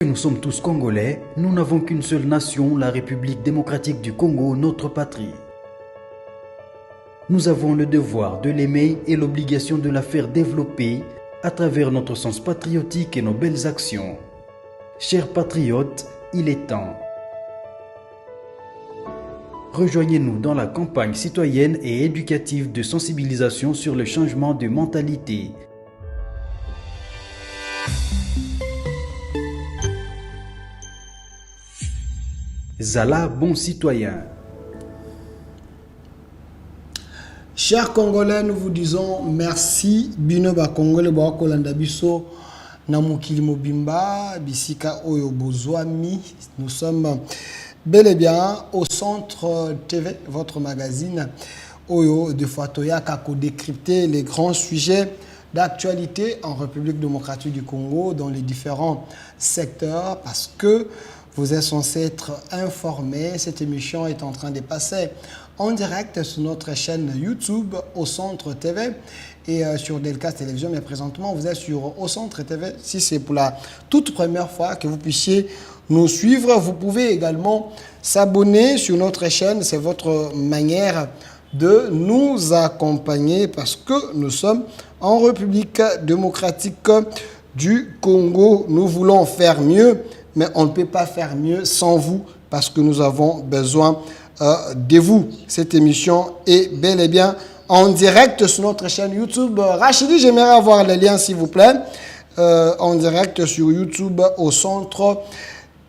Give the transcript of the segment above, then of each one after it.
Nous sommes tous Congolais, nous n'avons qu'une seule nation, la République démocratique du Congo, notre patrie. Nous avons le devoir de l'aimer et l'obligation de la faire développer à travers notre sens patriotique et nos belles actions. Chers patriotes, il est temps. Rejoignez-nous dans la campagne citoyenne et éducative de sensibilisation sur le changement de mentalité. Zala, bon citoyen. Chers Congolais, nous vous disons merci. Bino ba Congolais ba kolanda biso na mokili mobimba bisika oyo bozwami. Nous sommes bel et bien au Centre TV, votre magazine oyo de fois toyaka ko décrypter les grands sujets d'actualité en République démocratique du Congo dans les différents secteurs parce que vous êtes censé être informé. Cette émission est en train de passer en direct sur notre chaîne YouTube au Centre TV et sur Delcast Télévision. Mais présentement, vous êtes sur au Centre TV. Si c'est pour la toute première fois que vous puissiez nous suivre, vous pouvez également s'abonner sur notre chaîne. C'est votre manière de nous accompagner parce que nous sommes en République démocratique du Congo. Nous voulons faire mieux. Mais on ne peut pas faire mieux sans vous parce que nous avons besoin de vous. Cette émission est bel et bien en direct sur notre chaîne YouTube. Rachidi, j'aimerais avoir le lien s'il vous plaît. En direct sur YouTube au Centre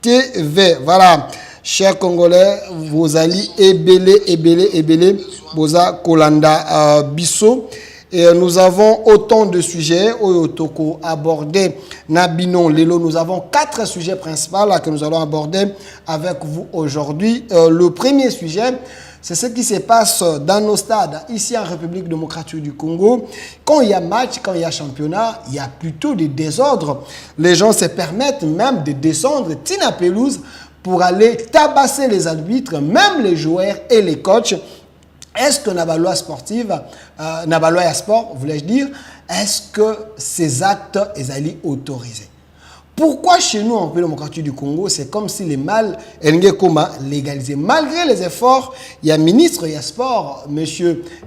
TV. Voilà. Chers Congolais, vous allez ébélé, Boza Kolanda Bisso. Et nous avons autant de sujets Oyotoko abordés. Nabino Lelo, nous avons 4 sujets principaux que nous allons aborder avec vous aujourd'hui. Le premier sujet, c'est ce qui se passe dans nos stades ici en République démocratique du Congo. Quand il y a match, quand il y a championnat, il y a plutôt des désordres. Les gens se permettent même de descendre Tina pelouse pour aller tabasser les arbitres, même les joueurs et les coachs. Est-ce que la loi sportive, la loi sport, voulais-je dire, est-ce que ces actes sont autorisés? Pourquoi chez nous, en République démocratique du Congo, c'est comme si les mal légalisés. Malgré les efforts, il y a un ministre, il y a sport, M.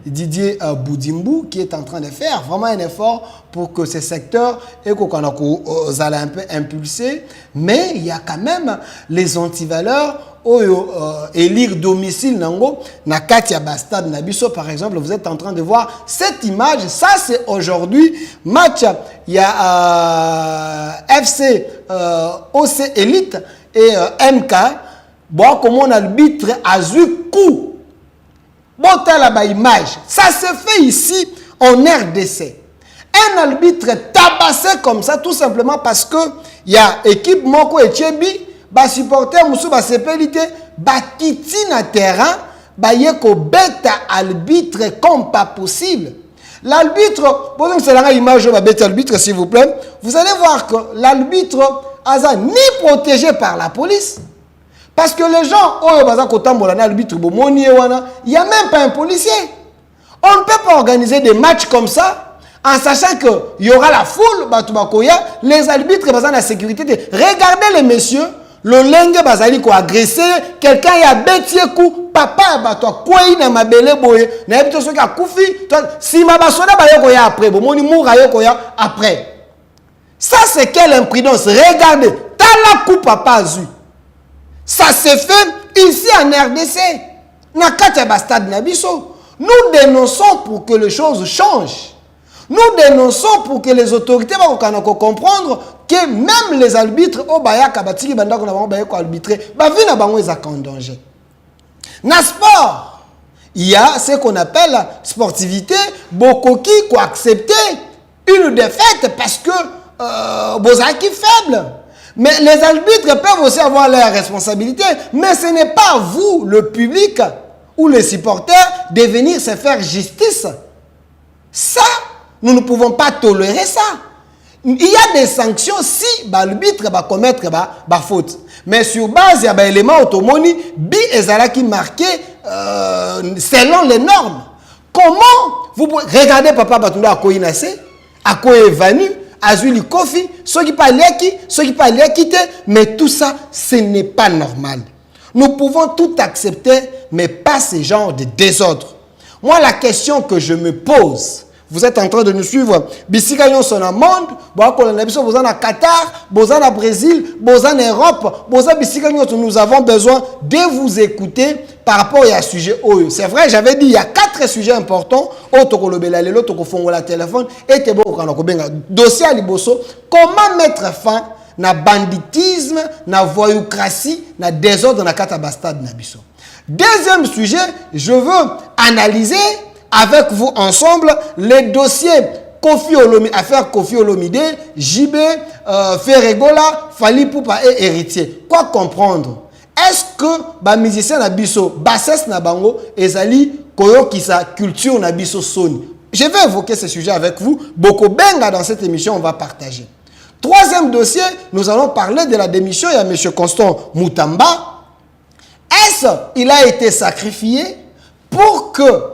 Didier Boudimbu, qui est en train de faire vraiment un effort pour que ces secteurs et un peu impulsés. Mais il y a quand même les antivaleurs. Élire domicile nango na Katia Bastad Nabiso par exemple, vous êtes en train de voir cette image. Ça c'est aujourd'hui match, il y a FC OC Elite et MK. Bon, comment l'arbitre a eu coup. Bon, t'as la image. Ça se fait ici en RDC. Un arbitre tabassé comme ça tout simplement parce que il y a équipe Moko et Tchebi. Ba supporter musu ba sepelité ba kiti na terrain ba yeko beta arbitre comme pas possible. L'arbitre, posez c'est la image ba beta arbitre s'il vous plaît. Vous allez voir que l'arbitre aza ni protégé par la police parce que les gens oyo baza kotambola na arbitre bomoni wana, il y a même pas un policier. On ne peut pas organiser des matchs comme ça en sachant que il y aura la foule batubakoya, les arbitres baza na sécurité. Regardez les messieurs. Le lenge bazali ko agresser quelqu'un ya betier coup papa bato quoi na mabele boye na ebito soki akufi si mabasoda ba yoko ya après bomoni moura yoko ya après. Ça c'est quelle imprudence. Regardez tala coup papa azu. Ça se fait ici en RDC na Katia Bastad Nabiso. Nous dénonçons pour que les choses changent. Nous dénonçons pour que les autorités vont comprendre que même les arbitres au Bayaka Batiki Bandako na Bayako arbitrer, ba vie na bango ezaka en danger. Na sport, il y a ce qu'on appelle sportivité, bokoki ko accepter une défaite parce que bozaki faible. Mais les arbitres peuvent aussi avoir leurs responsabilités, mais ce n'est pas vous, le public ou les supporters, de venir se faire justice. Ça, nous ne pouvons pas tolérer ça. Il y a des sanctions si l'arbitre va commettre la faute. Mais sur base, il y a des éléments automoni, bi ezalaki marqué selon les normes. Comment vous regardez Papa Batunda à Koinase, à Koevanu, azuli kofi, ceux qui parlent qui, ceux qui parlent quitter, mais tout ça, ce n'est pas normal. Nous pouvons tout accepter, mais pas ce genre de désordre. Moi, la question que je me pose, vous êtes en train de nous suivre. Bisika yon son monde, vous en à Qatar, vous en à Brésil, vous en Europe, vous en bisika yon, nous avons besoin de vous écouter par rapport à un sujet. C'est vrai, j'avais dit, il y a 4 sujets importants. La téléphone et dossier à Liboso. Comment mettre fin na banditisme, na voyoucratie, na désordre na katabastade na biso. Deuxième sujet, je veux analyser avec vous ensemble les dossiers Kofi Olomide, affaire Kofi Olomide, JB, Ferregola, Fali Poupa et héritier. Quoi comprendre? Est-ce que les musiciens na biso, bassesse na bango, ezali koyo ki sa culture na biso soni? Je vais évoquer ce sujet avec vous. Boko benga dans cette émission, on va partager. Troisième dossier, nous allons parler de la démission. Il y a M. Constant Moutamba. Est-ce qu'il a été sacrifié pour que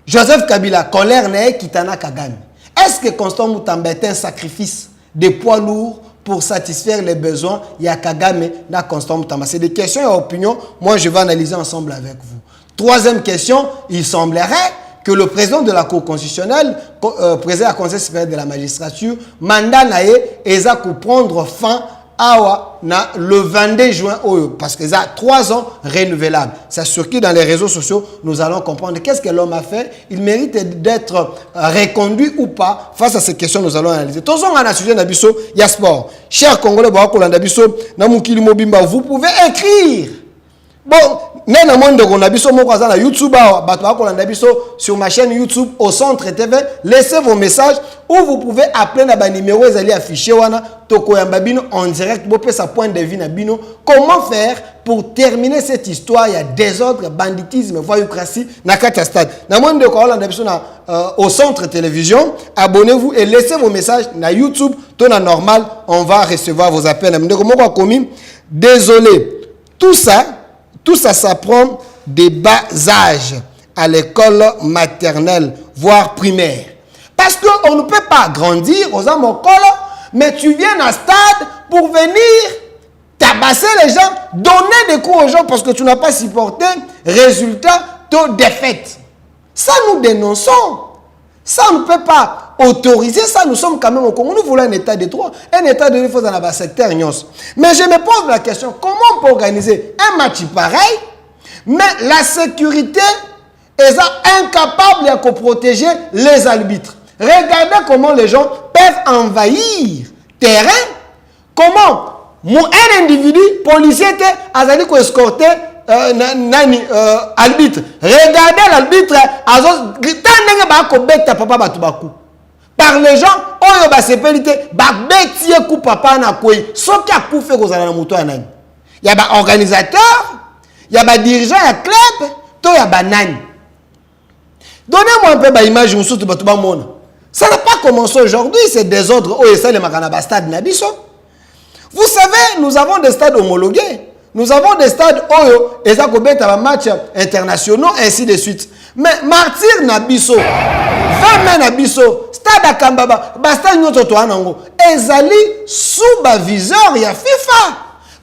Joseph Kabila colère n'est Kitana Kagame? Est-ce que Constant Moutamba est un sacrifice de poids lourd pour satisfaire les besoins? Il y a Kagame dans Constant Moutamba. C'est des questions et opinions. Moi, je vais analyser ensemble avec vous. Troisième question, il semblerait que le président de la Cour constitutionnelle, président du Conseil supérieur de la magistrature, mandat nae eza pour prendre fin awa na le 22 juin parce que ça 3 ans renouvelables. C'est sur qui dans les réseaux sociaux nous allons comprendre qu'est-ce que l'homme a fait. Il mérite d'être reconduit ou pas. Face à ces questions, nous allons analyser. Tous on a un sujet d'abisso, il y a sport. Chers Congolais, vous pouvez écrire. Bon, nena monde ko na biso moko za na YouTube bato ba ko na biso sur ma chaîne YouTube au Centre TV, laissez vos messages ou vous pouvez appeler na ba numéro ezali affiché wana toko yamba bino en direct bo pesa point de vue na bino. Comment faire pour terminer cette histoire? Il y a désordre, banditisme, voyoucratie na kati stade. Na monde ko na biso na au Centre Télévision, abonnez-vous et laissez vos messages na YouTube, to na normal, on va recevoir vos appels. Ndeko moko komi désolé. Tout ça s'apprend des bas âges à l'école maternelle, voire primaire. Parce qu'on ne peut pas grandir aux amocoles, mais tu viens à stade pour venir tabasser les gens, donner des coups aux gens parce que tu n'as pas supporté. Résultat, de défaite. Ça, nous dénonçons. Ça, on ne peut pas autoriser ça. Nous sommes quand même au Congo. Nous voulons un état de droit. Un état de droit dans le secteur. Mais je me pose la question, comment on peut organiser un match pareil, mais la sécurité est incapable de protéger les arbitres? Regardez comment les gens peuvent envahir terrain. Comment un individu, policier, a dit qu'on escorter arbitre. Regardez l'arbitre. Par les gens, on va se péniter. Il y a des organisateurs, il y a des dirigeants, il y a des clubs, il y a des nani. Donnez-moi un peu d'image. Ça n'a pas commencé aujourd'hui, c'est désordre. Vous savez, nous avons des stades homologués. Nous avons des stades Oyo, et ça combien de matchs internationaux, ainsi de suite. Mais Martyr Nabiso, 20 Nabiso, stade à Kambaba, Bastard Nyototoanango, Ezali sous viseur, il y a FIFA.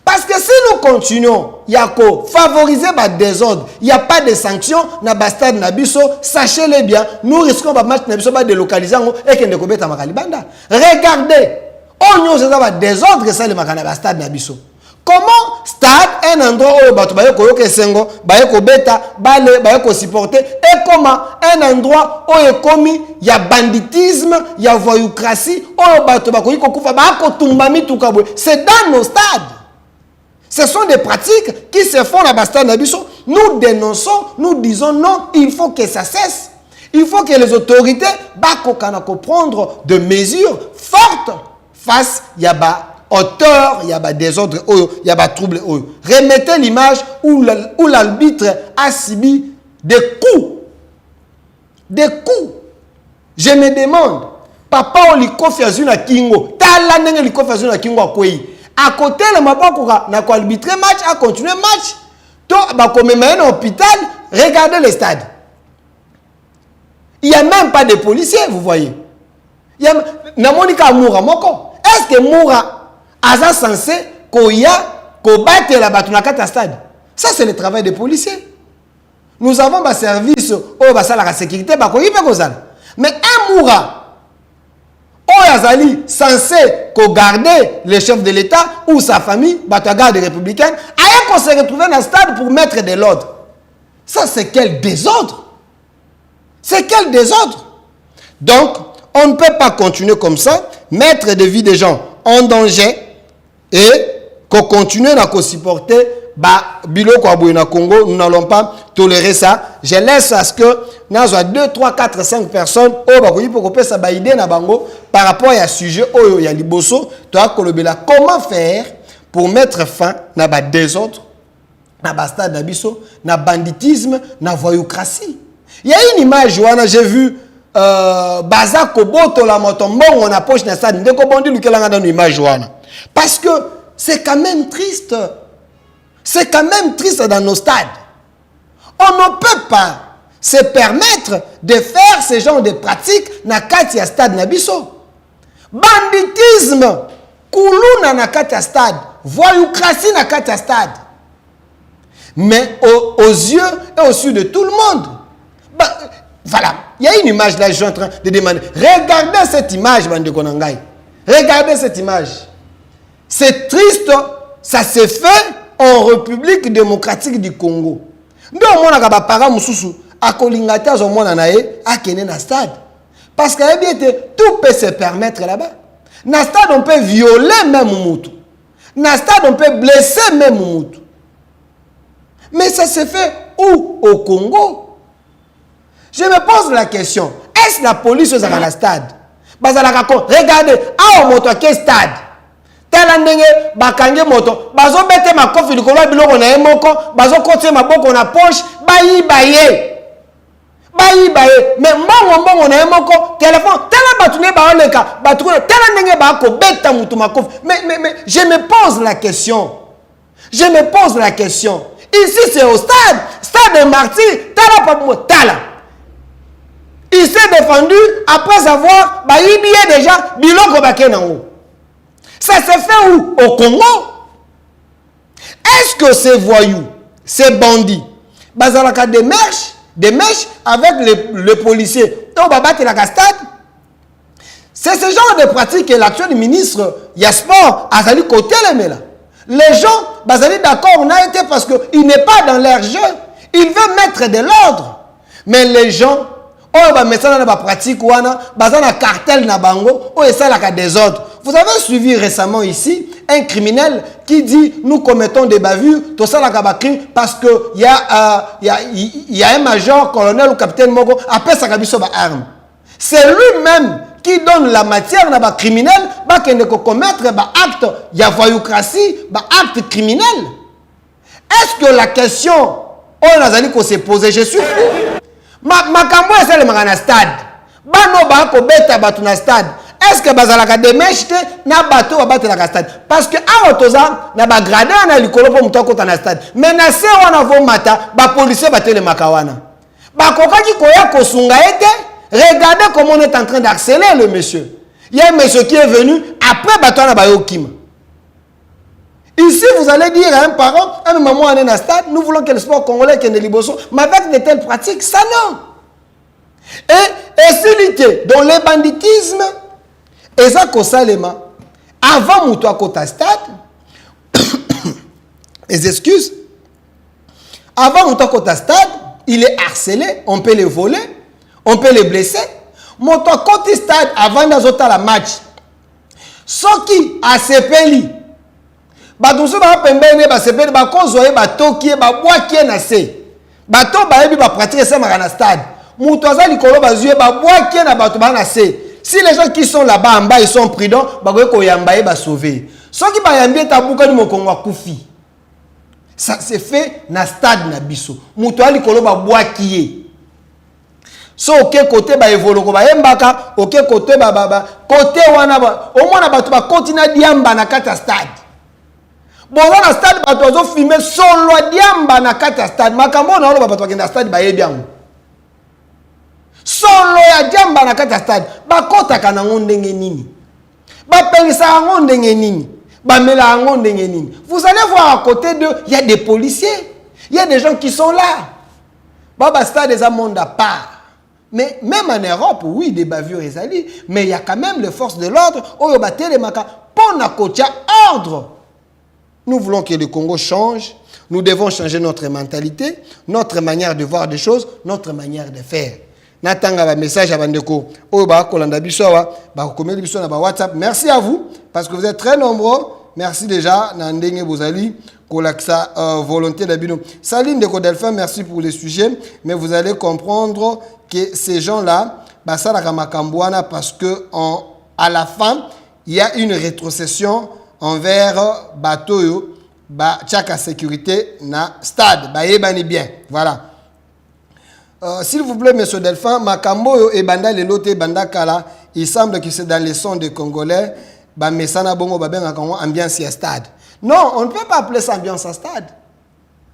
Parce que si nous continuons, il y a quoi favoriser le désordre, il n'y a pas de sanctions, na Bastard Nabiso, sachez-le bien, nous risquons de match Nabiso de délocaliser et que nous commettons Makalibanda. Regardez, on y a des désordres et ça le Makana Bastard Nabiso. Comment stade un endroit où supporter et comment un endroit où il y a banditisme, il y a voyoucratie, c'est dans nos stades. Ce sont des pratiques qui se font à Bastard Nabiso. Nous dénonçons, nous disons non, il faut que ça cesse. Il faut que les autorités prendre de mesures fortes face à auteur, il y a des désordres, il y a des troubles. Remettez l'image où l'arbitre a subi des coups. Des coups. Je me demande, papa on lui confie à Kingo, tala nenge lui confie à Kingo à à côté le maboko na ko arbitrer match, a continuer match. To ba comme un hôpital, regardez le stade. Il n'y a même pas de policiers, vous voyez. namonika Moura moko. Est-ce que Moura a censé koya battre la batte na kata stade? Ça c'est le travail des policiers. Nous avons un service au basa la sécurité ba ko yipe kozala. Mais un Moura Yazali censé garder le chef de l'État ou sa famille, la garde républicaine, a qu'on se retrouve dans le stade pour mettre de l'ordre. Ça, c'est quel désordre? C'est quel désordre? Donc, on ne peut pas continuer comme ça, mettre des vies des gens en danger et qu'on continue à supporter Biloko Abouina Congo. Nous n'allons pas tolérer ça. Je laisse à ce que nous avons 2, 3, 4, 5 personnes par rapport à ce sujet où il y a liboso. Comment faire pour mettre fin à ce désordre, à ce stade d'abisso, à ce banditisme, à la voyoucratie? Il y a une image où j'ai vu Baza Koboto la motombo on a poche na stade. Parce que c'est quand même triste. C'est quand même triste dans nos stades. On ne peut pas se permettre de faire ce genre de pratiques dans le stade Nabiso. Banditisme, Koulouna na katia stade, voyoucratie na katia stade. Mais aux yeux et aux yeux de tout le monde. Voilà, il y a une image là, je suis en train de demander. Regardez cette image, Bande Konangai. Regardez cette image. C'est triste, ça s'est fait en République démocratique du Congo. Donc, on a des parents qui à Kolingata, on a un stade. Parce que tout peut se permettre là-bas. Dans le stade, on peut violer même Moutou. Dans le stade, on peut blesser même Moutou. Mais ça se fait où? Au Congo. Je me pose la question. Est-ce la police est dans le stade? Regardez, à Omoto, quel stade? Telandenge bakange moto bazo bete makofi likolo biloko na emoko bazo kote maboko na poche bayi baye mais mbongo na emoko téléphone tela batune ba oleka batune telandenge ba ko beta mutu makofi mais je me pose la question. Ici c'est au stade de Martyr tala pa mo tala. Il s'est défendu après avoir bayi bien déjà biloko bakenango. Ça se fait où? Au Congo. Est-ce que ces voyous, ces bandits, bazalaka des mèches avec les policiers, c'est ce genre de pratique que l'actuel ministre Yaspor a sali côté les gens, bazali d'accord, on a été parce qu'il n'est pas dans leur jeu. Il veut mettre de l'ordre. Mais les gens, pratique cartel na bango, des ordres. Vous avez suivi récemment ici un criminel qui dit nous commettons des bavures, tout ça la crime parce que il y a un major, colonel ou capitaine Mogo après ça kabiso ba arme. C'est lui-même qui donne la matière na ba criminel ba kende ko commettre ba acte ya voyoucratie, ba acte criminel. Est-ce que la question on azali ko se poser je suis fou. Makambo esa le magana stade. Ba no ba ko beta batu na stade. Est-ce que bazalaka de mèche na bateau va battre la stade? Parce que à Otoza na ba gradé na likolo po muto kota na stade. Mais na se wana vo mata ba policier batele makawana. Ba kokaki koya kosunga ete. Regardez comment on est en train d'accélérer le monsieur. Il y a un monsieur qui est venu après bateau na bayokima. Ici vous allez dire à un parent, à un moment on est dans stade, nous voulons que le sport congolais kende liboso, mais avec de telles pratiques, ça non. Et s'il dans les banditismes et ça Kosalema, avant Moutoua Kota Stade, les excuses, avant Moutoua Kota Stade, il est harcelé, on peut le voler, on peut le blesser. Moutoua Kota Stade, avant d'azota la match, ce qui a sepeli, badoso ba pembene ba sepeli ba kozoye ba tokie ba boakie na se. Bato ba yebi ba pratiquer ça na stade. Moutoua za likolo ba zuye ba boakie na bato ba na se. Si les gens qui sont là-bas en bas, ils sont prudents, ils vont sauver. Ceux qui vont sauver, ça se fait dans le stade Nabiso. Moutoua likolo ba bois qui est. So ok côté ba évoluer ba yembaka, ok côté ba côté wana ba au moins ba to ba continue diamba na kata stade. Bon na stade ba to zo filmer solo diamba na kata stade. Makambo na lo ba to kenda stade ba yebiango. solo ya jamba na kati ya stade bakotaka nango ndenge nini, bapelisa yango ndenge nini, bamela yango ndenge nini. Vous allez voir à côté d'eux, il y a des policiers, il y a des gens qui sont là. Baba stade est un monde à part. Mais même en Europe, oui, des bavures ezali, mais il y a quand même les forces de l'ordre, pour ordre. Nous voulons que le Congo change. Nous devons changer notre mentalité, notre manière de voir des choses, notre manière de faire. Natanga ba message à Bandeko. Merci à vous parce que vous êtes très nombreux. Merci déjà Nandenge Bozali kolaksa volonté d'abino. Saline de Delphin, merci pour les sujets, mais vous allez comprendre que ces gens-là ça la makamboana parce que à la fin, il y a une rétrocession envers Batoyo, tchaka sécurité na stade, yebani bien. Voilà. S'il vous plaît, monsieur Delphin, Makambo et Banda Lelote Banda Kala, il semble que c'est dans les sons des Congolais, Mesana Bongo ambiance à stade. Non, on ne peut pas appeler ça ambiance à stade.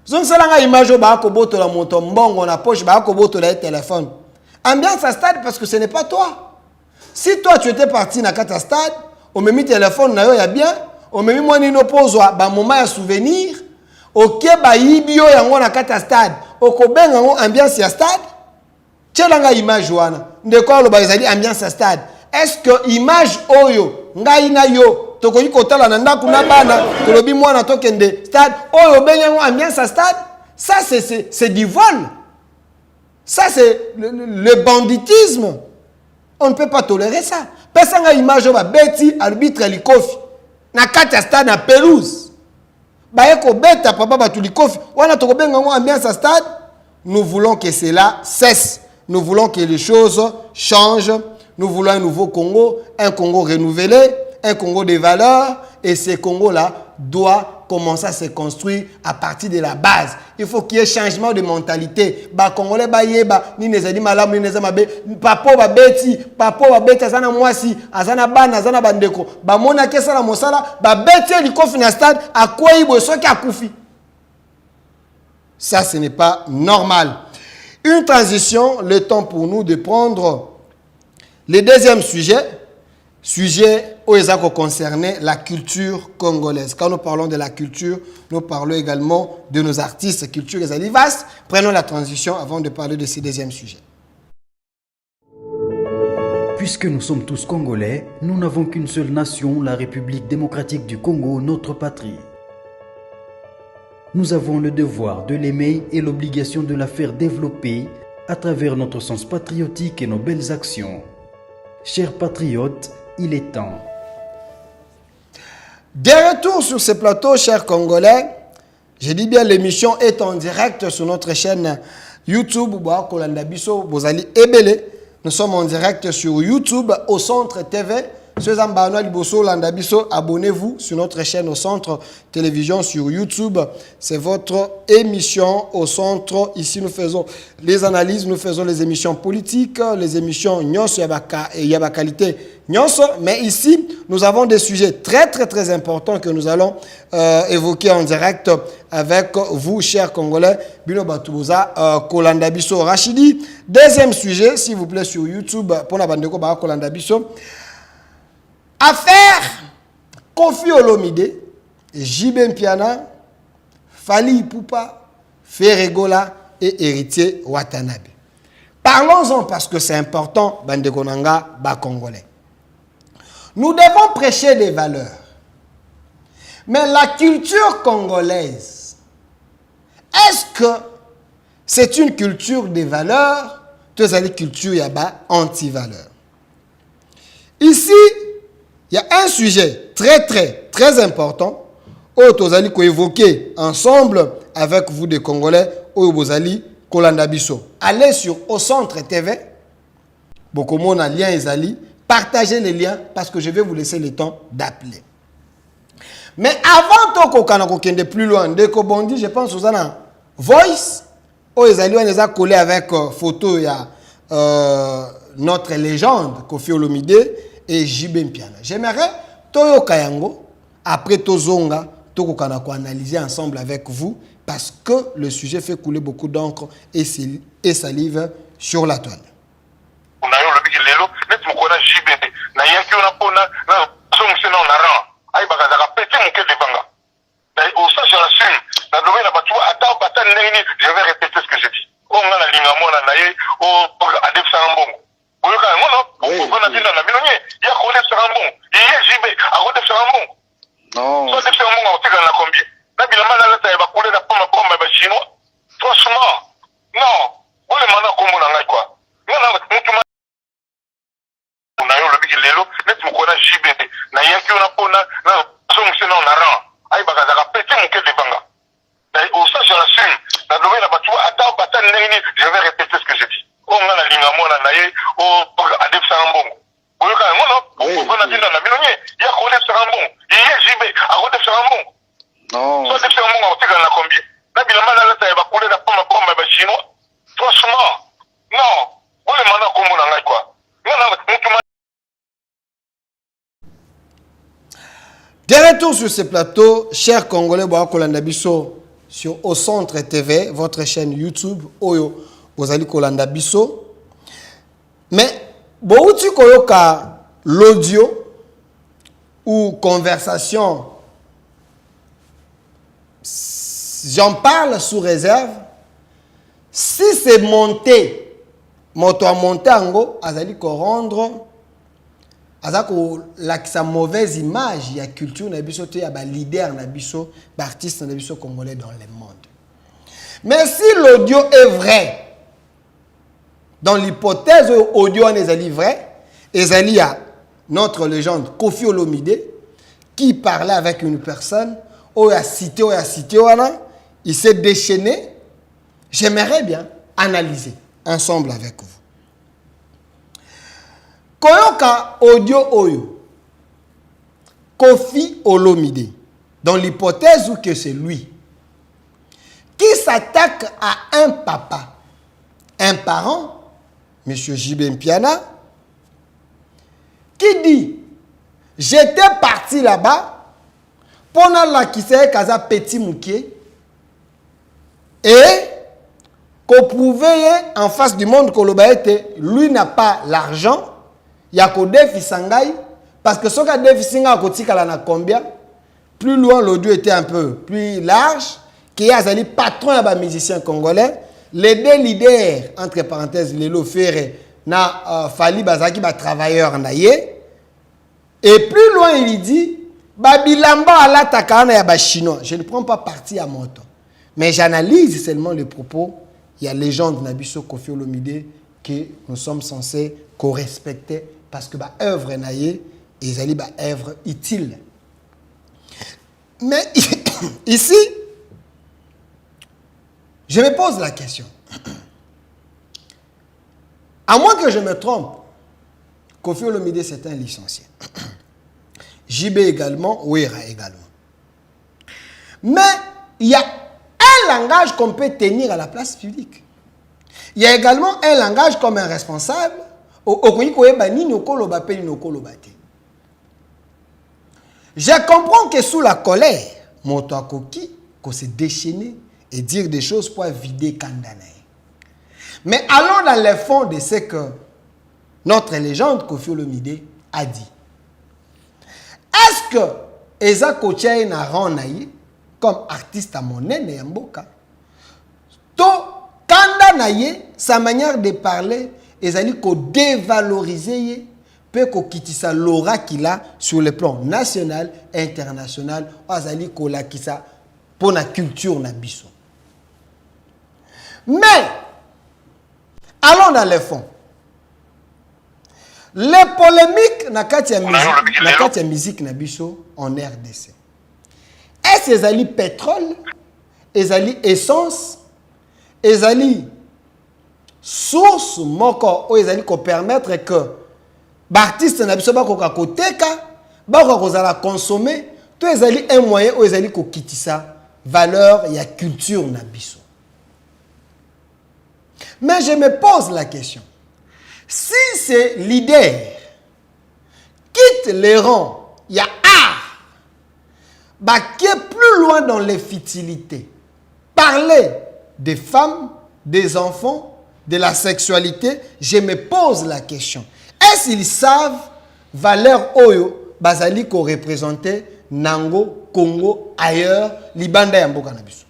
Zon salanga image ba ko boto la moto mbongo na poche ba ko boto la téléphone. Ambiance à stade parce que ce n'est pas toi. Si toi tu étais parti na kata stade, on me mis téléphone na yo ya bien, on me mis moi ni no pose ba moment ya souvenir, OK ba yibio yango na kata stade. Okobenga ngo ambiance ya stade. Tchelanga image wana. Ndeko lo ba ezali ambiance ya stade. Est-ce que image oyo ngai na yo tokoyi kotala na ndaku na bana tolobi mwana tokende stade oyo benga ngo ambiance ya stade? Ça c'est du vol. Ça c'est le banditisme. On ne peut pas tolérer ça. Pesanga image ba beti arbitre likofi na kati ya stade na pelouse. Bayeko beta papa batulikofi wana tokobenga ngo ambiance à stade. Nous voulons que cela cesse. Nous voulons que les choses changent. Nous voulons un nouveau Congo, un Congo renouvelé, un Congo de valeurs. Et ce Congo-là doit commencer à se construire à partir de la base. Il faut qu'il y ait changement de mentalité. Ba Congolais ba yeba ni nezali malamu ni nezama be papo ba beti azana mwasi azana bana azana bandeko ba mona kesa la mosala ba beti likofi na stade akwei bo soki akufi. Ça ce n'est pas normal. Une transition, le temps pour nous de prendre le deuxième sujet où il concernait la culture congolaise. Quand nous parlons de la culture, nous parlons également de nos artistes. Culture est vaste. Prenons la transition avant de parler de ce deuxième sujet. Puisque nous sommes tous Congolais, nous n'avons qu'une seule nation, la République démocratique du Congo, notre patrie. Nous avons le devoir de l'aimer et l'obligation de la faire développer à travers notre sens patriotique et nos belles actions. Chers patriotes, il est temps. De retour sur ce plateau, chers Congolais, je dis bien l'émission est en direct sur notre chaîne YouTube. Nous sommes en direct sur YouTube au Centre TV. Abonnez-vous sur notre chaîne au Centre Télévision sur YouTube. C'est votre émission au Centre. Ici, nous faisons les analyses, nous faisons les émissions politiques, les émissions Nyos, Yaba qualité Nyos. Mais ici, nous avons des sujets très, très, très importants que nous allons évoquer en direct avec vous, chers Congolais. Bino Batouza, Kolanda Biso Rachidi. Deuxième sujet, s'il vous plaît, sur YouTube, pour la bande de Kolanda Biso. Affaire Kofi Olomide, Jibem Piana, Fali Ipupa, Ferregola et Héritier Watanabe. Parlons-en parce que c'est important, Bande Konanga, Bas Congolais. Nous devons prêcher des valeurs. Mais la culture congolaise, est-ce que c'est une culture des valeurs? Tous les cultures yaba anti-valeurs. Ici, il y a un sujet très, très, très important où Tozali ko évoquer ensemble avec vous des Congolais où Bozali Kolanda Biso. Allez sur Au Centre TV. Bokomo na lien ezali. Partagez les liens parce que je vais vous laisser le temps d'appeler. Mais avant to kokana kokende plus loin, dès que bondi, je pense aux ana Voice où ezali on les a collé avec photo ya notre légende Kofi Olomide et Jibem Piana. J'aimerais Toyo Kayango, après Tozonga, Tokokana ko analyser ensemble avec vous parce que le sujet fait couler beaucoup d'encre et salive sur la toile. lelo net mukona jibe na yaki ona pona na somse na na ran ai bakaza ka pete muke devanga na au ça je l'assume na domaine na batu ata nini je vais répéter ce que je dis on a la linga mona na ye o adef sarambongo oyoka ngono o na tinda na minonye ya ko def sarambongo ye jibe a ko def sarambongo non so def sarambongo o tika na combien na bilamba na lata ba kule na pomba ba chinois franchement non on le mana kombo na ngai quoi ngana mutu na yo le bigi lelo net mukona jibe na yaki ona pona na somse na ran ai bakaza ka pete muke devanga na au ça je l'assume na domaine na batu ata nini je vais répéter ce que je dis on a la linga mona na ye o adef sarambongo oyoka ngono o na tinda na minonye ya ko def sarambongo ye jibe a ko def sarambongo non so def sarambongo o tika na combien na bilamba na lata ba kule na pomba ba chinois franchement non on le mana kombo na ngai quoi ngana mutu. De retour sur ce plateau, chers Congolais, Kolanda Bisso sur Au Centre TV, votre chaîne YouTube, Oyo, Bozali Kolanda Bisso. Mais, Bouti Koyoka, l'audio ou conversation, j'en parle sous réserve. Si c'est monté, moto a monté en go, Azali ko rendre. Azako la mauvaise image, il y a culture, il y a leader, il y a artiste congolais dans le monde. Mais si l'audio est vrai, dans l'hypothèse où l'audio est vrai, il y a notre légende Kofi Olomide qui parlait avec une personne, il s'est déchaîné. J'aimerais bien analyser ensemble avec vous. Koyoka audio oyo Kofi Olomide, dans l'hypothèse où que c'est lui qui s'attaque à un papa, un parent, M. J.B. Mpiana, qui dit j'étais parti là-bas pendant la kise kaza petit mouké et qu'on pouvait en face du monde que lui n'a pas l'argent. Il y a qu'au défi Sangai, parce que ce que défi Sangai a combien, plus loin l'audio était un peu plus large, qui a un patron de musicien congolais, les deux leaders, entre parenthèses, Lelo Ferre, na Fali Bazaki, travailleur naïe, et plus loin il dit, Babilamba ala takana ya chinois. Je ne prends pas parti à mon temps, mais j'analyse seulement les propos. Il y a légende Nabiso Kofi Olomide que nous sommes censés co-respecter. Parce que œuvre naïe et zali œuvre utile. Mais ici, je me pose la question. À moins que je me trompe, Kofi Olomide c'est un licencié. JB également, Ouera également. Mais il y a un langage qu'on peut tenir à la place publique. Il y a également un langage comme un responsable. Je comprends que sous la colère, Moto Akoki, qu'on s'est déchaîné et dire des choses pour vider Kandanaï. Mais allons dans le fond de ce que notre légende Kofi Olomide a dit. Est-ce que Eza Kochaï n'a rendu comme artiste à Monen et Mboka? To Kandanaï, sa manière de parler, ezali ko dévaloriser pe ko kitisa l'aura qu'il a sur le plan national et international azali ko la kisa pour la culture na biso. Mais allons dans le fond. Les polémiques na katia musique na biso en RDC. Est-ce ezali pétrole, ezali essence, ezali source moko o ezali ko permettre que l'artiste na biso ba ko koteka ba ko za consommer to ezali un moyen o ezali ko kitisa valeur ya culture na biso. Mais je me pose la question, si ces leaders quittent les rangs il y a art bah qui est plus loin dans les futilités, parler des femmes, des enfants, de la sexualité, je me pose la question. Est-ce qu'ils savent valeur oyo bazali ko représenter Nango, Congo, ailleurs, Libanda et Mboka na biso?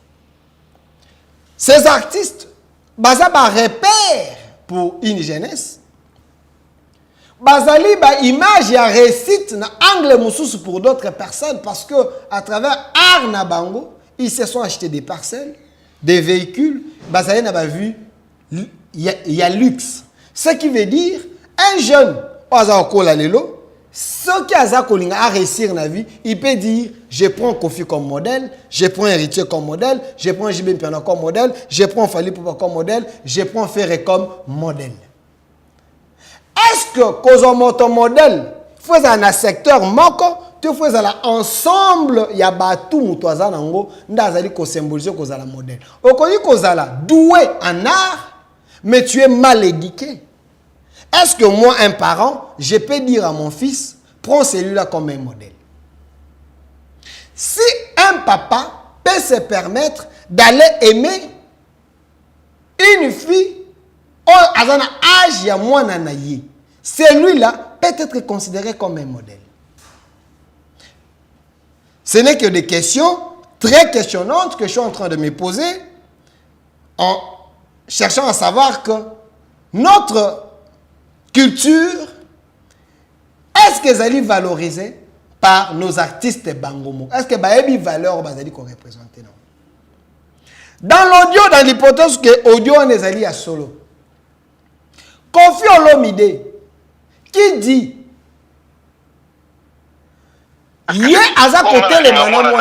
Ces artistes, baza ba repère pour une jeunesse. Bazali ba image ya récite na angle mususu pour d'autres personnes parce que à travers art na bango, ils se sont achetés des parcelles, des véhicules, bazali na ba vu il y a luxe. Ce qui veut dire un jeune oza okola lelo, ce qui a kolinga à réussir na vie, il peut dire je prends Kofi comme modèle, je prends Héritier comme modèle, je prends JB Mpiana comme modèle, je prends Fally Ipupa comme modèle, je prends Ferré comme modèle. Est-ce que Kozomoto modèle faut dans un secteur moko, tu faut dans l'ensemble ya batu mutoza nango ndazali ko symboliser kozala modèle. Okoyi kozala doué en art, mais tu es mal éduqué. Est-ce que moi, un parent, je peux dire à mon fils, prends celui-là comme un modèle? Si un papa peut se permettre d'aller aimer une fille à un âge ya mwana na ye, celui-là peut être considéré comme un modèle. Ce n'est que des questions très questionnantes que je suis en train de me poser en cherchant à savoir que notre culture, est-ce qu'elles allaient valoriser par nos artistes bangomo? Est-ce que baebi valeur bazali qu'on représente? Dans l'audio, dans l'hypothèse que audio on est allé à solo, Kofi Olomide qui dit yé aza côté les manamons.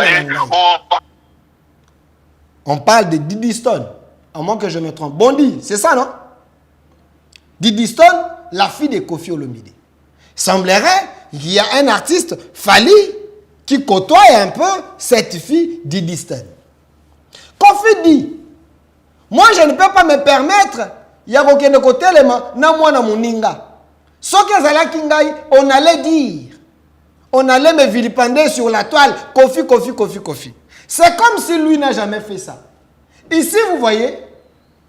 On parle de Diddy Stone, à moins que je me trompe. Bondi, c'est ça, non? Diddy Stone, la fille de Kofi Olomide. Semblerait qu'il y a un artiste, Fally, qui côtoie un peu cette fille Diddy Stone. Kofi dit, moi je ne peux pas me permettre, il y a aucun côté, on allait dire, on allait me vilipender sur la toile, Kofi, Kofi, Kofi, Kofi. C'est comme si lui n'a jamais fait ça. Ici, vous voyez,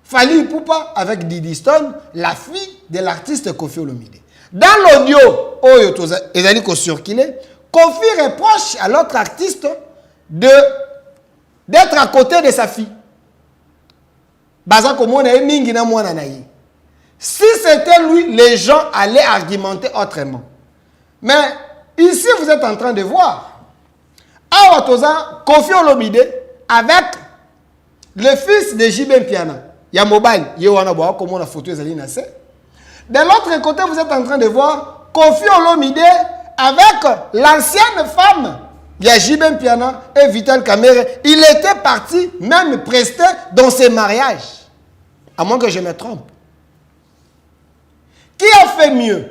Fally Ipupa avec Diddy Stone, la fille de l'artiste Kofi Olomide. Dans l'audio, Kofi reproche à l'autre artiste d'être à côté de sa fille. Si c'était lui, les gens allaient argumenter autrement. Mais ici, vous êtes en train de voir Kofi Olomide avec le fils de JB Mpiana. Il y a mobile, il y a comment la photo est allée. De l'autre côté, vous êtes en train de voir Kofi Olomide avec l'ancienne femme. Il y a JB Mpiana et Vital Kamerhe. Il était parti même prester dans ses mariages. À moins que je me trompe. Qui a fait mieux?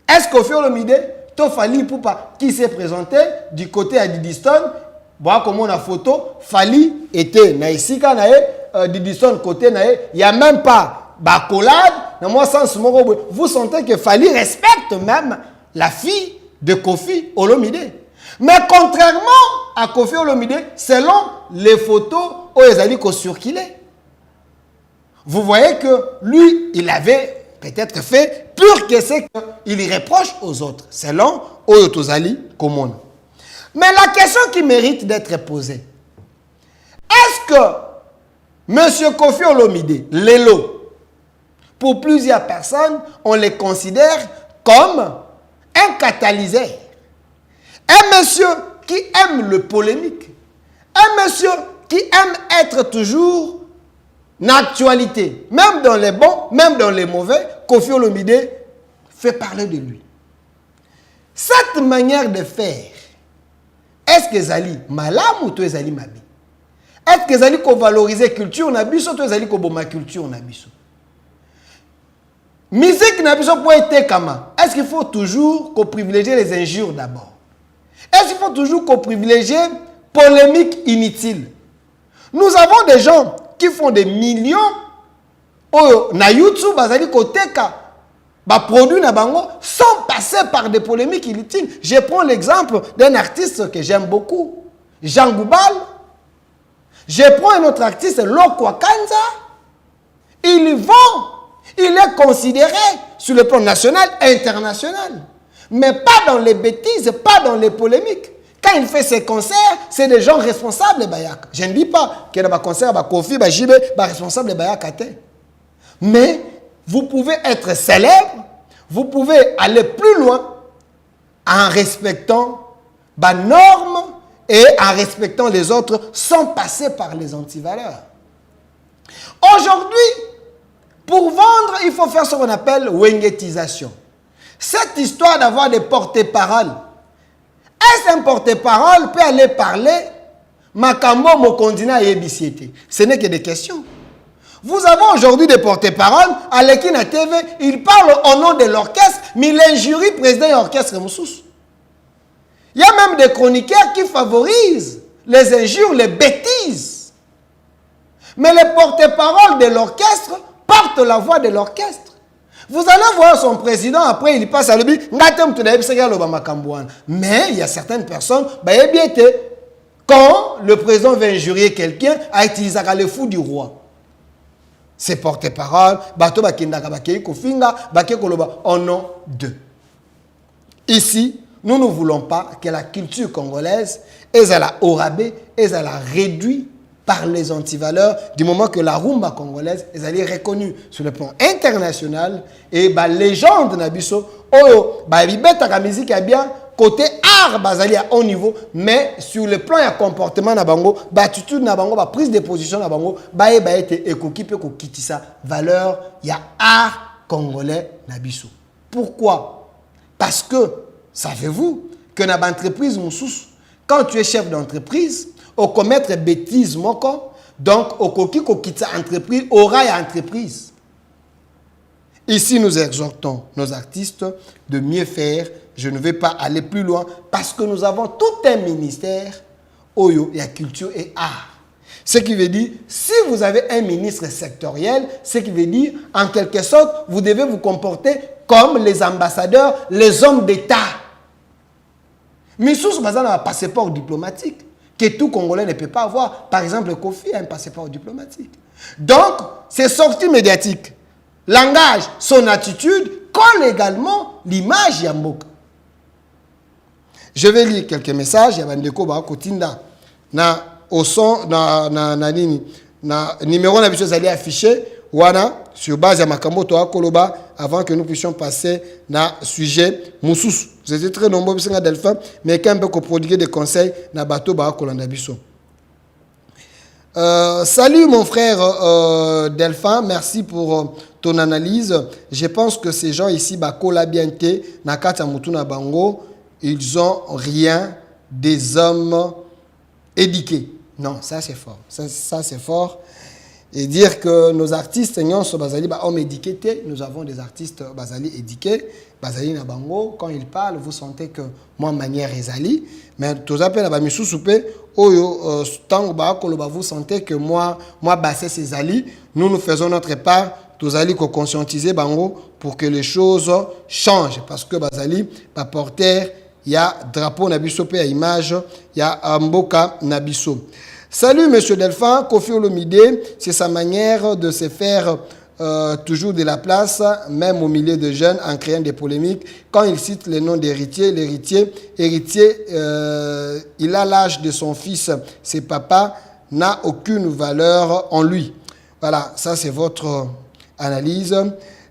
Est-ce Kofi Olomide ou Fally Ipupa qui s'est présenté du côté à Diddy Stone? Voilà comment la photo, Fally était naïsika nae, Diddy Stone côté nae, il n'y a même pas bacolade. Vous sentez que Fally respecte même la fille de Kofi Olomide. Mais contrairement à Kofi Olomide, selon les photos où ils allaient circuler, vous voyez que lui, il avait peut-être fait pur que c'est qu'il reproche aux autres, selon Oyotozali Komon. Mais la question qui mérite d'être posée, est-ce que M. Kofi Olomide, Lelo, pour plusieurs personnes, on les considère comme un catalyseur? Un monsieur qui aime le polémique, un monsieur qui aime être toujours l'actualité, même dans les bons, même dans les mauvais, Kofi Olomide fait parler de lui. Cette manière de faire, est-ce que Zali malam ou toi Zali mabi? Est-ce que Zali ko valoriser culture na biso ou toi Zali ko boma culture na biso? Musique na biso pour être comment? Est-ce qu'il faut toujours qu'on privilégie les injures d'abord? Est-ce qu'il faut toujours qu'on privilégie polémique inutile? Nous avons des gens qui font des millions na YouTube, bazali koteka ba produit na bango sans passer par des polémiques inutiles. Je prends l'exemple d'un artiste que j'aime beaucoup, Jean Goubal. Je prends un autre artiste, Lokwa Kanza. Il est considéré sur le plan national et international. Mais pas dans les bêtises, pas dans les polémiques. Quand il fait ses concerts, c'est des gens responsables, Bayaka. Je ne dis pas qu'il y a des concerts, Kofi, Jibé, responsable de Bayaka. Mais vous pouvez être célèbre, vous pouvez aller plus loin en respectant les normes et en respectant les autres sans passer par les antivaleurs. Aujourd'hui, pour vendre, il faut faire ce qu'on appelle wengetisation. Cette histoire d'avoir des porte-paroles, est-ce un porte-parole peut aller parler Makambo Mokondina et Ebisiete? Ce n'est que des questions. Vous avez aujourd'hui des porte-paroles, à l'Ekina TV, ils parlent au nom de l'orchestre, mais il injurie le président de l'orchestre Moussous. Il y a même des chroniqueurs qui favorisent les injures, les bêtises. Mais les porte-paroles de l'orchestre portent la voix de l'orchestre. Vous allez voir son président, après il passe à l'objet, mais il y a certaines personnes, quand le président veut injurier quelqu'un, il utilise le fou du roi. Ses porte-paroles, au nom d'eux. Ici, nous ne voulons pas que la culture congolaise est à la orabé, est à la réduite par les antivaleurs, du moment que la rumba congolaise est reconnue sur le plan international et la légende Nabiso, la musique est bien, côté art, bazali à haut niveau, mais sur le plan de comportement, l'attitude, la prise de position, valeur, il y a art congolais Nabiso. Pourquoi? Parce que, savez-vous, que dans l'entreprise, quand tu es chef d'entreprise, au commettre bêtises moko, donc au koki ko kita entreprise aura ya entreprise. Ici nous exhortons nos artistes de mieux faire. Je ne vais pas aller plus loin parce que nous avons tout un ministère oyo ya culture et art. Ce qui veut dire, si vous avez un ministre sectoriel, ce qui veut dire, en quelque sorte, vous devez vous comporter comme les ambassadeurs, les hommes d'État. Mais sous un passeport diplomatique que tout Congolais ne peut pas avoir. Par exemple, Kofi a un passeport diplomatique. Donc, ces sorties médiatiques, langage, son attitude, colle également l'image Yamboka. Je vais lire quelques messages. Il y a Bandeko Bakotinda. Au son, na numéro d'habitude allé affiché. Wana, sur base de Makambo Toa Koloba, avant que nous puissions passer dans le sujet Moussous. Vous étiez très nombreux, Delphin, mais quand même prodiguer des conseils dans bateau Kolanda Bisso. Salut mon frère Delphin, merci pour ton analyse. Je pense que ces gens ici, Bakola Bienté, Nakata Mutuna Bango, ils ont rien des hommes éduqués. Non, ça c'est fort. Ça c'est fort. Et dire que nos artistes, hommes éduqués, nous avons des artistes basali éduqués, basali na bango, quand ils parlent, vous sentez que moi, manière ezali, mais tous appels à Missou Soupé, oyo, vous sentez que moi, bassé ces ali, nous faisons notre part, tous ali qu'on conscientiser bango pour que les choses changent, parce que basali, pas porter, il y a drapeau nabiso pe à image, il y a mboka nabiso. Salut Monsieur Delphin, Kofi Olomide, c'est sa manière de se faire toujours de la place, même au milieu de jeunes, en créant des polémiques. Quand il cite le nom d'héritier, l'héritier, il a l'âge de son fils, ses papas, n'a aucune valeur en lui. Voilà, ça c'est votre analyse.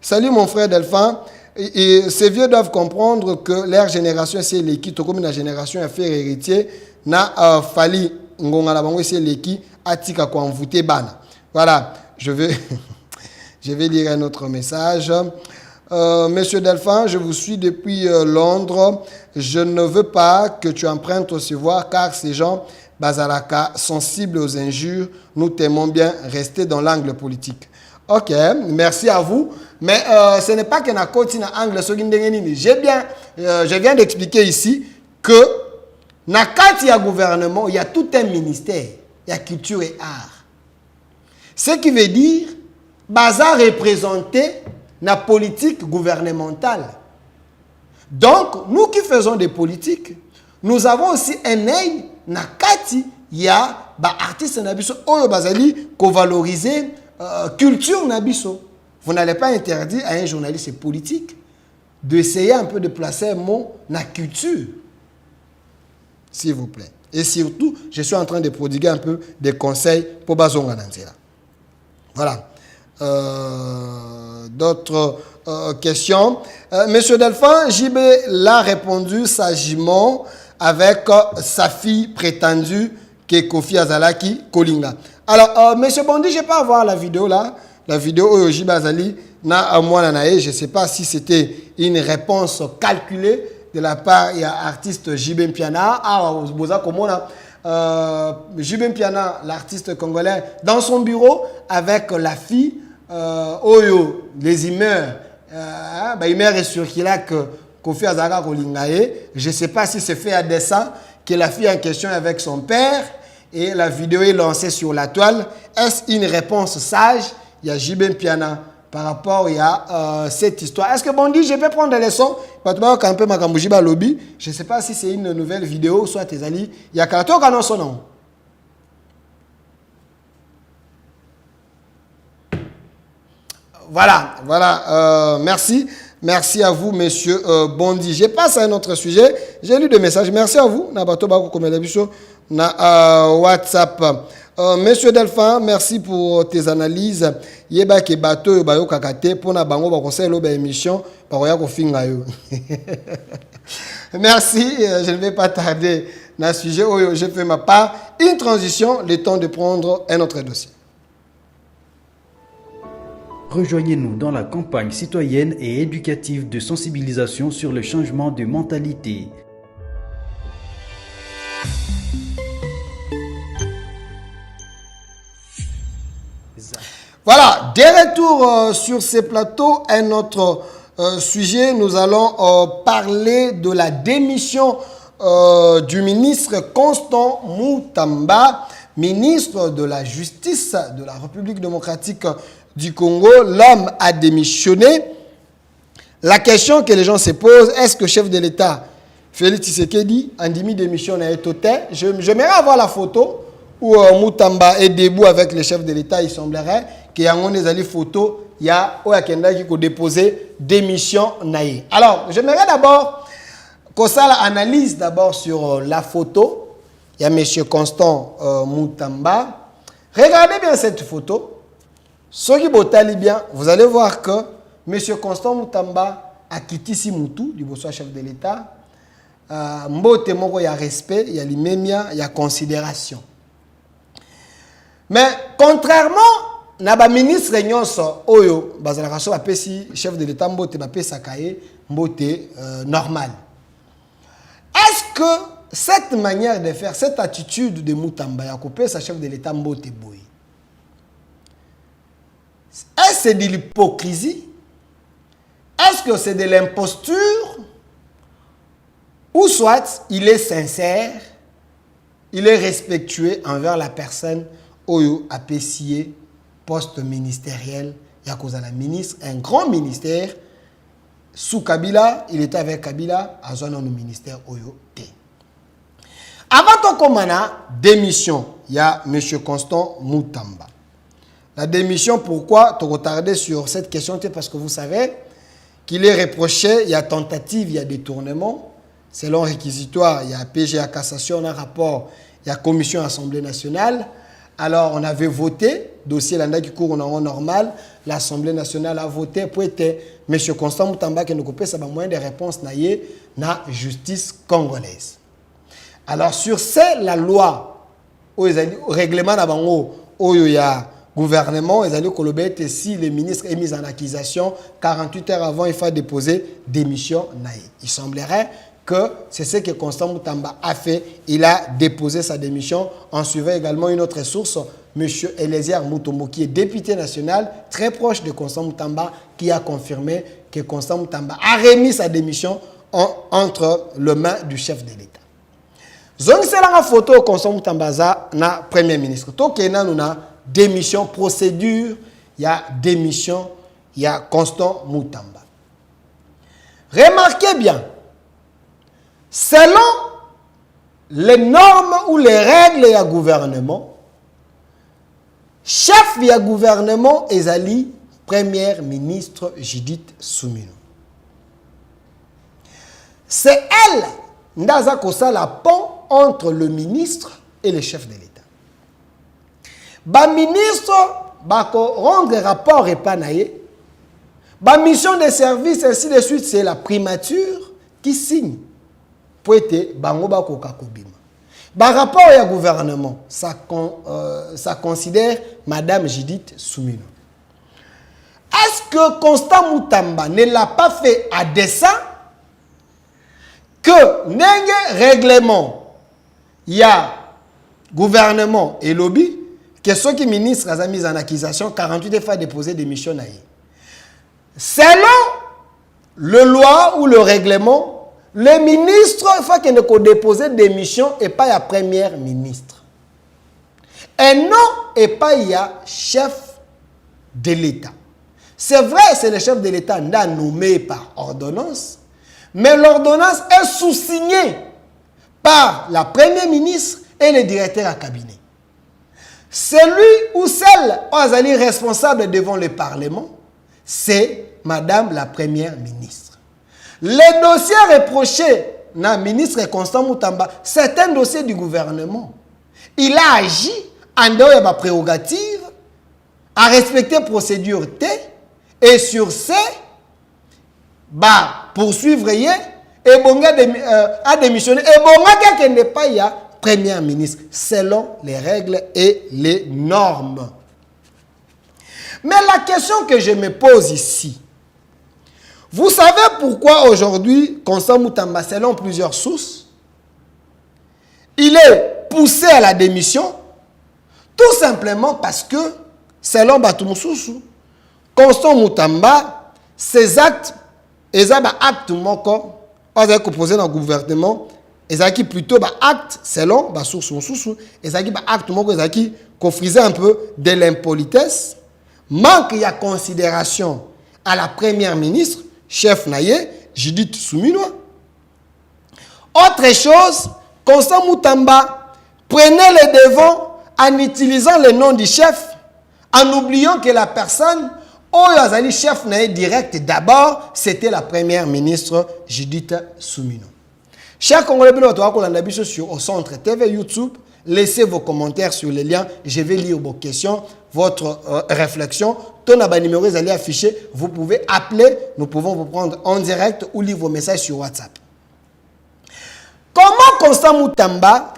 Salut mon frère Delphin. Et ces vieux doivent comprendre que leur génération, c'est l'équipe, comme la génération a fait héritier, n'a fallu ngonga la bango c'est l'équipe atika ko envoûter bana. Voilà, je vais lire un autre message. Monsieur Delphin, je vous suis depuis Londres. Je ne veux pas que tu empruntes au savoir car ces gens bazalaka sensibles aux injures. Nous t'aimons bien rester dans l'angle politique. Ok, merci à vous. Mais ce n'est pas que na côté na angle je viens d'expliquer ici que na kati ya gouvernement, il y a tout un ministère, il y a culture et art. Ce qui veut dire baza représenté la politique gouvernementale. Donc, nous qui faisons des politiques, nous avons aussi un œil na kati ya ba artiste nabiso oyo bazali ko valoriser culture nabiso. vous n'allez pas interdire à un journaliste politique d'essayer un peu de placer un mot dans la culture. S'il vous plaît. Et surtout, je suis en train de prodiguer un peu des conseils pour Bazonga Nanzela. Voilà. D'autres questions. Monsieur Delphin, JB l'a répondu sagement avec sa fille prétendue qui est Kofi Azalaki Kolinga. Alors, monsieur Bondi, je peux avoir la vidéo là. La vidéo où JB Azali n'a à moi je ne sais pas si c'était une réponse calculée de la part il y a artiste JB Mpiana. JB Mpiana, l'artiste congolais, dans son bureau avec la fille. Oyo, les humeurs, humeurs est sur qu'il a que Kofi Azara Kolingae. Je ne sais pas si c'est fait à dessein que la fille en question est avec son père et la vidéo est lancée sur la toile. Est-ce une réponse sage? Il y a Jibem Piana par rapport à cette histoire. Est-ce que Bondi, je peux prendre des leçons? Je ne sais pas si c'est une nouvelle vidéo, soit tes alliés. Il y a Kalato Kanon son nom. Voilà, merci. Merci à vous, monsieur Bondi. Je passe à un autre sujet. J'ai lu des messages. Merci à vous. WhatsApp. Monsieur Delphin, merci pour tes analyses. Yeba ke bato yo bayo kakate pour na bango ba conseil lo ba émission ba koya ko finga yo. Merci, je ne vais pas tarder dans le sujet où je fais ma part. Une transition, le temps de prendre un autre dossier. Rejoignez-nous dans la campagne citoyenne et éducative de sensibilisation sur le changement de mentalité. Voilà, des retours sur ces plateaux. Un autre sujet, nous allons parler de la démission du ministre Constant Mutamba, ministre de la Justice de la République démocratique du Congo. L'homme a démissionné. La question que les gens se posent, est-ce que le chef de l'État, Félix Tshisekedi, a démission à Etoté? J'aimerais avoir la photo où Mutamba est debout avec le chef de l'État. Il semblerait qu'il y a une photo, il y a Oyakenda qui a déposé démission. Alors, j'aimerais d'abord qu'on analyse d'abord sur la photo. Il y a M. Constant Mutamba. Regardez bien cette photo. Ceux qui botali bien, vous allez voir que M. Constant Mutamba a quitté Simutu, du chef de l'État. Mbote moko, il y a respect, il y a l'imémia, il y a considération. Mais contrairement à ministre nyonso oyo bazalaka so apesi chef de l'État mbote bapesa kaye mbote normal. Est-ce que cette manière de faire, cette attitude de Mutamba ya kopesa chef de l'État mbote boy, est-ce que c'est de l'hypocrisie? Est-ce que c'est de l'imposture? Ou soit il est sincère, il est respectueux envers la personne oyo apprécié poste ministériel, Yakoza la ministre, un grand ministère sous Kabila, il était avec Kabila à zone au ministère oyo T. Avant ton commandant, démission, il y a M. Constant Mutamba. La démission, pourquoi te retarder sur cette question? Parce que vous savez qu'il est reproché, il y a tentative, il y a détournement. Selon réquisitoire, il y a PGA cassation, on a rapport, il y a commission Assemblée nationale. Alors, on avait voté, dossier l'anda qui court en normal, l'Assemblée nationale a voté pour être M. Constant Mutamba qui nous coupe, ça va moyen de réponse na justice congolaise. Alors, sur c'est la loi, au règlement d'Abango, où il y a gouvernement, ils allaient colobet si le ministre est mis en accusation, 48 heures avant, il faut déposer démission. Il semblerait que c'est ce que Constant Mutamba a fait. Il a déposé sa démission en suivant également une autre source, M. Eliezer Mutombo, qui est député national, très proche de Constant Mutamba, qui a confirmé que Constant Mutamba a remis sa démission entre les mains du chef de l'État. Zong c'est la photo Constant Mutamba na premier ministre. Tokena nous na démission procédure, il y a démission, il y a Constant Mutamba. Remarquez bien, selon les normes ou les règles du gouvernement, chef du gouvernement est première ministre Judith Suminwa. C'est elle, Ndaza Kosala pont entre le ministre et le chef de l'État. Ba ministre, ba rendre rapport et panaye. Ba mission de service, ainsi de suite, c'est la primature qui signe. Pour être bango ba kokakobima. Ba rapport au gouvernement, ça considère Madame Judith Suminwa. Est-ce que Constant Moutamba ne l'a pas fait à dessein? Que n'enge règlement, il y a gouvernement et lobby, que ceux qui ministres ont mis en accusation, 48 fois déposer des missions. Selon le loi ou le règlement, le ministre, il faut qu'il ne dépose des missions et pas la première ministre. Et non, et pas il y a chef de l'État. C'est vrai, c'est le chef de l'État nommé par ordonnance, mais l'ordonnance est sous-signée par la première ministre et le directeur à cabinet. Celui ou celle qui est responsable devant le Parlement, c'est Madame la première ministre. Les dossiers reprochés à ministre Constant Moutamba, c'est un dossier du gouvernement. Il a agi en dehors de ma prérogative, à respecter la procédure T, et sur ce, poursuivre et à démissionner. Et bonga qui n'est pas ya premier ministre, selon les règles et les normes. Mais la question que je me pose ici, vous savez pourquoi aujourd'hui, Constant Moutamba, selon plusieurs sources, il est poussé à la démission? Tout simplement parce que, selon Batumoussoussou, Constant Moutamba, ses actes, ils ont acte moko, ils ont composé dans le gouvernement, ils ont plutôt acte selon Batumoussoussou, ils ont acte moko, ils ont confisé un peu de l'impolitesse, manque de considération à la première ministre, chef naye, Judith Suminwa. Autre chose, Constant Moutamba prenait le devant en utilisant le nom du chef, en oubliant que la personne le chef direct d'abord, c'était la première ministre Judith Suminwa. Chers Congolais, sur au centre TV YouTube, laissez vos commentaires sur les liens. Je vais lire vos questions, votre réflexion. Ton numéro est affiché. Vous pouvez appeler. Nous pouvons vous prendre en direct ou lire vos messages sur WhatsApp. Comment Constant Moutamba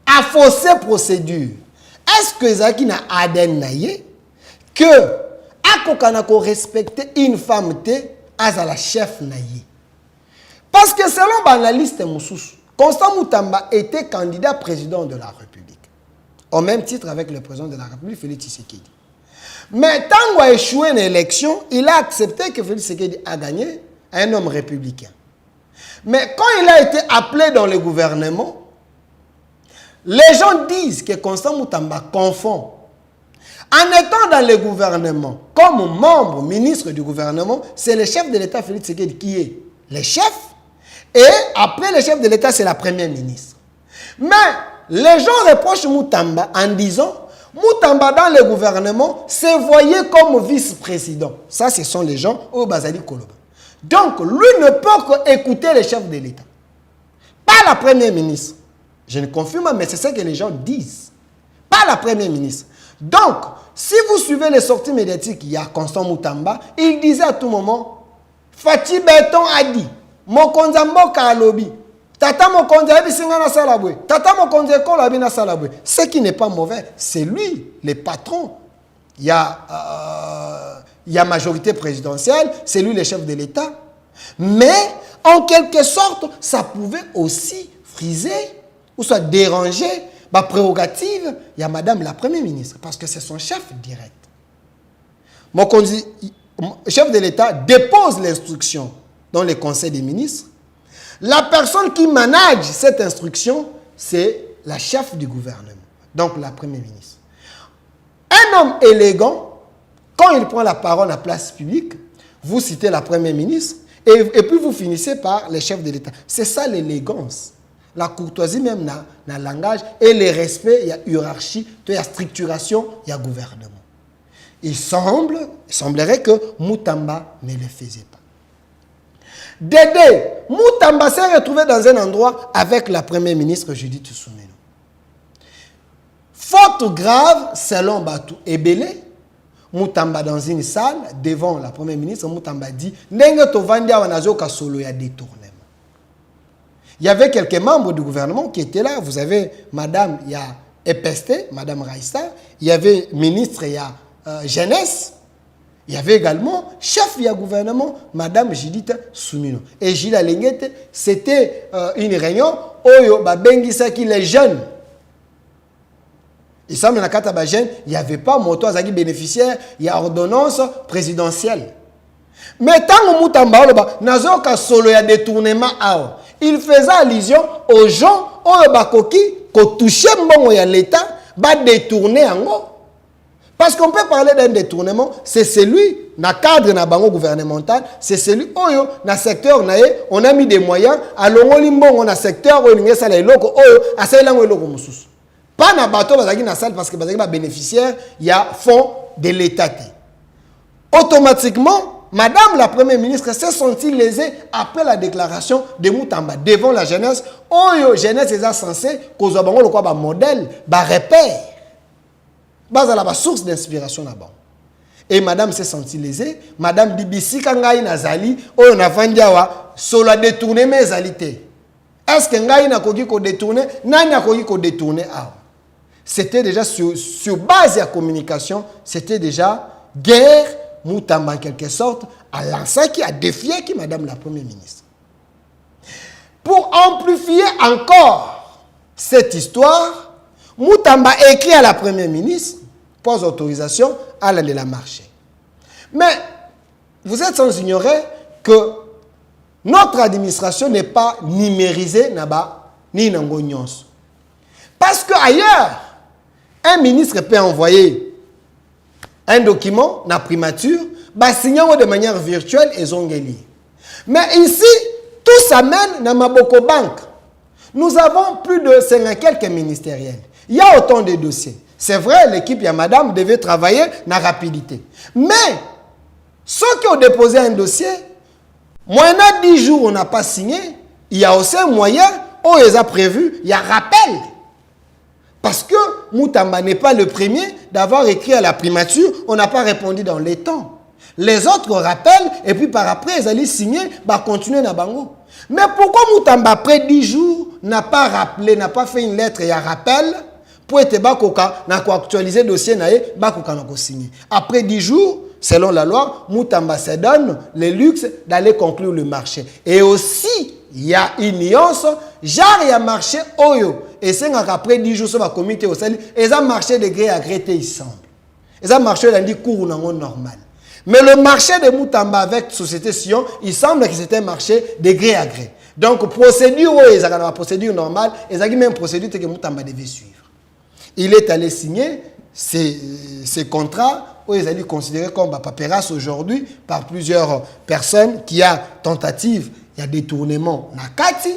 a faussé procédure? Est-ce que Zaki n'a Aden naye que Akokanako respecter une femme à la chef naye? Parce que selon l'analyste Moussous, Constant Moutamba était candidat président de la République. Au même titre avec le président de la République, Félix Tshisekedi. Mais tant qu'il a échoué une élection, il a accepté que Félix Tshisekedi a gagné un homme républicain. Mais quand il a été appelé dans le gouvernement, les gens disent que Constant Moutamba confond. En étant dans le gouvernement, comme membre, ministre du gouvernement, c'est le chef de l'État, Félix Tshisekedi, qui est le chef. Et après le chef de l'État, c'est la première ministre. Mais les gens reprochent Moutamba en disant, Moutamba dans le gouvernement se voyait comme vice-président. Ça, ce sont les gens au Bazali Koloba. Donc, lui ne peut qu'écouter le chef de l'État. Pas la première ministre. Je ne confirme, mais c'est ce que les gens disent. Pas la première ministre. Donc, si vous suivez les sorties médiatiques, il y a Constant Moutamba, il disait à tout moment, Fatih Beton a dit, Mokonzambo Kalobi, Tata Mokonzi Abisinga na salabwe, Tata Mokonzi Kolabi na salabwe. Ce qui n'est pas mauvais, c'est lui, le patron. Il y a majorité présidentielle, c'est lui le chef de l'État. Mais, en quelque sorte, ça pouvait aussi friser ou soit déranger ma prérogative, il y a Madame la Première ministre, parce que c'est son chef direct. Mokonzi, chef de l'État, dépose l'instruction dans le Conseil des ministres. La personne qui manage cette instruction, c'est la chef du gouvernement, donc la Première ministre. Un homme élégant, quand il prend la parole à la place publique, vous citez la Première ministre, et puis vous finissez par les chefs de l'État. C'est ça l'élégance. La courtoisie même dans le langage et le respect, il y a hiérarchie, il y a structuration, il y a gouvernement. Il semblerait que Moutamba ne le faisait pas. Dédé, Moutamba s'est retrouvé dans un endroit avec la première ministre Judith Suminwa. Faute grave, selon Batou Ebele, Moutamba dans une salle, devant la première ministre, Moutamba dit « Ndenge tovandi wanazo kasolo ya détournement ». Il y avait quelques membres du gouvernement qui étaient là. Vous avez Madame, il y a EPST, Madame Raïssa, il y avait ministre, il y a jeunesse, il y avait également chef du gouvernement, Madame Judith Suminwa. Et Gilles Alengete, c'était une réunion où Babengisa qui les jeunes. Il semble que dans il n'y avait pas moto qui bénéficiaire, il y a ordonnance présidentielle. Mais tant que Moutamba, il y a détournement, il faisait allusion aux gens qui ont touché l'État, qui détourner. Parce qu'on peut parler d'un détournement, c'est celui, dans le cadre de bango gouvernemental, c'est celui, dans le secteur, on a mis des moyens, à l'ongolimbon, dans le secteur, on a mis des locaux, à pas dans le bateau, parce que les bénéficiaires, il y a fonds de l'État. Automatiquement, Madame la Première ministre s'est sentie lésée après la déclaration de Moutamba devant la jeunesse. La jeunesse est censée cause un modèle, un repère, une source d'inspiration là-bas. Et Madame s'est sentie lésée. Madame Dibisi Kangaï Nazali, on a vendu solo détourné mes alités. Est-ce que Ngaï n'a pas détourné? N'a pas détourné. C'était déjà sur base de la communication, c'était déjà guerre. Moutamba en quelque sorte a lancé qui a défié qui Madame la Première ministre. Pour amplifier encore cette histoire, Moutamba écrit à la Première ministre, pose autorisation à aller la marcher. Mais vous êtes sans ignorer que notre administration n'est pas numérisée ni n'angonyons. Parce qu'ailleurs, un ministre peut envoyer un document, la primature, signant de manière virtuelle et zongeli. Mais ici, tout s'amène dans Maboko Bank. Nous avons plus de 50 quelques ministériels. Il y a autant de dossiers. C'est vrai, l'équipe ya Madame devait travailler dans la rapidité. Mais, ceux qui ont déposé un dossier, moins de 10 jours, on n'a pas signé, il y a aussi un moyen où ils ont prévu, il y a rappel. Parce que Moutamba n'est pas le premier d'avoir écrit à la primature, on n'a pas répondu dans les temps. Les autres rappellent, et puis par après, ils allaient signer, continuer dans Bango. Mais pourquoi Moutamba, après 10 jours, n'a pas rappelé, n'a pas fait une lettre et un rappel pour être actualiser le dossier, signer. Après 10 jours, selon la loi, Moutamba se donne le luxe d'aller conclure le marché. Et aussi, il y a une nuance, genre il y a marché Oyo. Et c'est après 10 jours, sur le comité au sali, ils ont marché de gré à gré, il semble. Ils ont marché dans les cours normal. Mais le marché de Moutamba avec Société Sion, il semble que c'était un marché de gré à gré. Donc, procédure, ils ont la procédure normale, ils ont même procédure que Moutamba devait suivre. Il est allé signer ces contrats où ils allaient considérer comme paperasse aujourd'hui par plusieurs personnes qui a tentative, il y a détournement Nakati.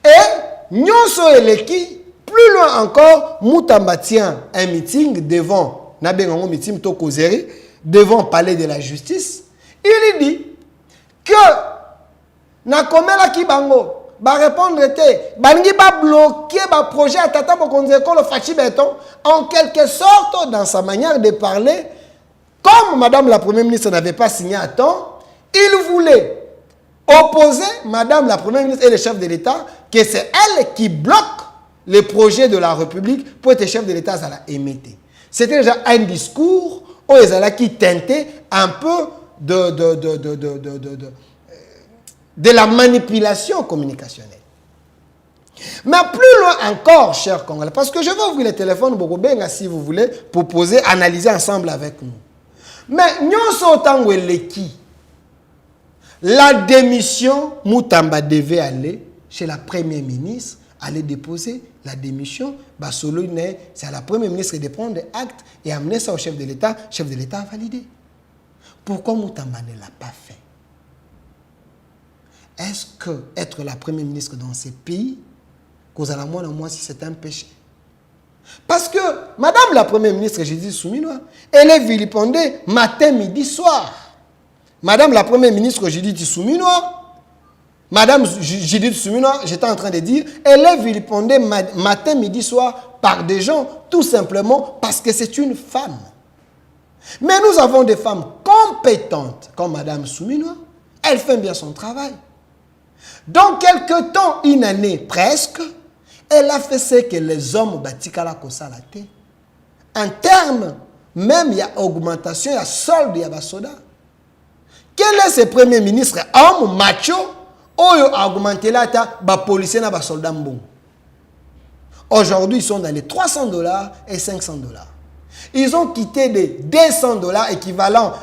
Et Nyonso Eleki, plus loin encore, Moutamba tient un meeting devant Nabengango meeting Tokozeri, devant le palais de la justice. Il dit que Nakomela Kibango va répondre bangi va bloquer le projet à Tata Mokonzeko le Fachi Beton en quelque sorte dans sa manière de parler. Comme Madame la Première ministre n'avait pas signé à temps, il voulait opposer Madame la Première ministre et le chef de l'État que c'est elle qui bloque les projets de la République pour être chef de l'État à la MT. C'était déjà un discours où ils allaient qui teintait un peu de la manipulation communicationnelle. Mais plus loin encore, chers Congolais, parce que je vais ouvrir le téléphone si vous voulez pour poser, analyser ensemble avec nous. Mais nous autant qui la démission, Moutamba devait aller chez la Première ministre, aller déposer la démission. C'est à la Première ministre de prendre des actes et amener ça au chef de l'État. Le chef de l'État a validé. Pourquoi Moutamba ne l'a pas fait? Est-ce que être la Première ministre dans ces pays, cause à la moi si c'est un péché? Parce que Madame la Première ministre Judith Souminois, elle est vilipendée matin, midi, soir. Madame la Première ministre Judith Souminois, Madame Judith Souminois, j'étais en train de dire, elle est vilipendée matin, midi, soir par des gens, tout simplement parce que c'est une femme. Mais nous avons des femmes compétentes, comme Madame Souminois. Elle fait bien son travail. Dans quelque temps, une année presque, elle a fait ce que les hommes batikala kosalate. En termes, même il y a augmentation, il y a solde, il y a soda. Quel est ce premier ministre homme macho oyo a augmenté la ta ba policier na ba soldat mbongo. Aujourd'hui, ils sont dans les $300 et $500. Ils ont quitté des $200 équivalent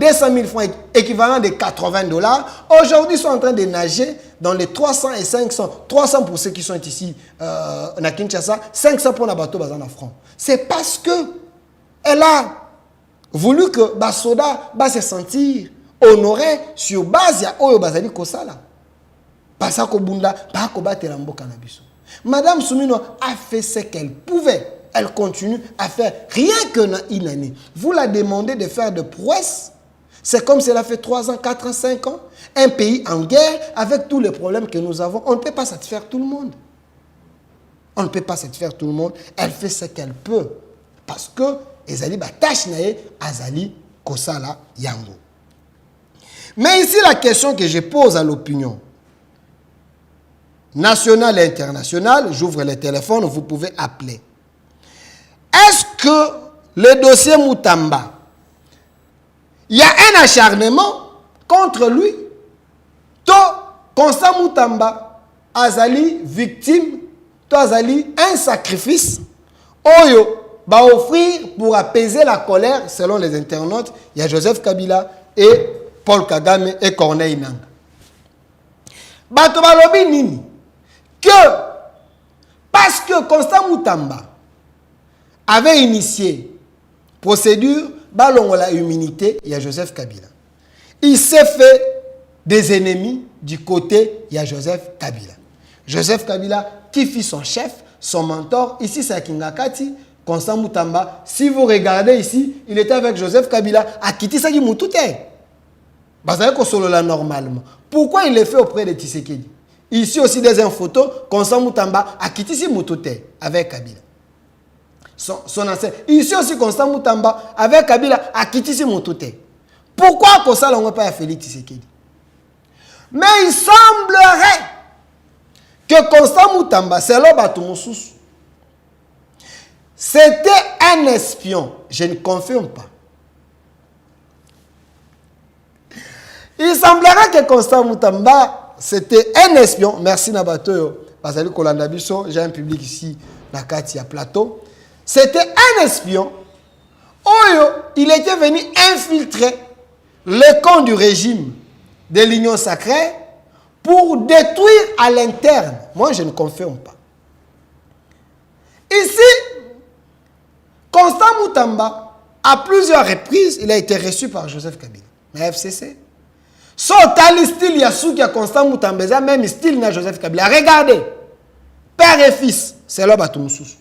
200 000 francs équivalent de $80. Aujourd'hui, ils sont en train de nager dans les 300 et 500. 300 pour ceux qui sont ici à Kinshasa, 500 pour les bateaux basés en France. C'est parce que elle a voulu que Basoda va se sentir honoré sur base de Oyo Bazali Kosala. Parce que Bunda, pas que Batelambo Cannabis. Madame Souminois a fait ce qu'elle pouvait. Elle continue à faire rien que dans une année. Vous la demandez de faire de prouesses. C'est comme si elle a fait 3 ans, 4 ans, 5 ans. Un pays en guerre, avec tous les problèmes que nous avons. On ne peut pas satisfaire tout le monde. On ne peut pas satisfaire tout le monde. Elle fait ce qu'elle peut. Parce que Ezali Batash Naye, Azali Kosala Yango. Mais ici, la question que je pose à l'opinion nationale et internationale, j'ouvre le téléphone, vous pouvez appeler. Est-ce que le dossier Moutamba, il y a un acharnement contre lui? To Constant Moutamba, Azali victime, to Azali un sacrifice, Oyo va offrir pour apaiser la colère, selon les internautes, il y a Joseph Kabila et Paul Kagame et Corneille Nangaa. Bato balobi nini? Que parce que Constant Moutamba avait initié procédure balongola immunité, il y a Joseph Kabila. Il s'est fait des ennemis du côté, il y a Joseph Kabila. Joseph Kabila qui fit son chef, son mentor, ici c'est à Kingakati, Constant Moutamba. Si vous regardez ici, il était avec Joseph Kabila à Kitisaki Moutouté. Normalement. Pourquoi il le fait auprès de Tshisekedi? Ici aussi des photos, Constant Moutamba à Kitisi Moutouté avec Kabila. Son ancien. Ici aussi Constant Moutamba avec Kabila à Kitisi Moutouté. Pourquoi Constant l'on pas à Félix Tshisekedi? Mais il semblerait que Constant Moutamba, c'est l'Obatoumousous. C'était un espion. Je ne confirme pas. Il semblerait que Constant Moutamba, c'était un espion. Merci Nabato. Parce que j'ai un public ici, Nakati à Plateau. C'était un espion. Oyo, il était venu infiltrer le camp du régime de l'Union sacrée pour détruire à l'interne. Moi, je ne confirme pas. Ici, Constant Moutamba, à plusieurs reprises, il a été reçu par Joseph Kabila, la FCC. So, tali style Yasuki à Constant Moutamba, même style na Joseph Kabila. Regardez, père et fils, c'est là Batoumoussous.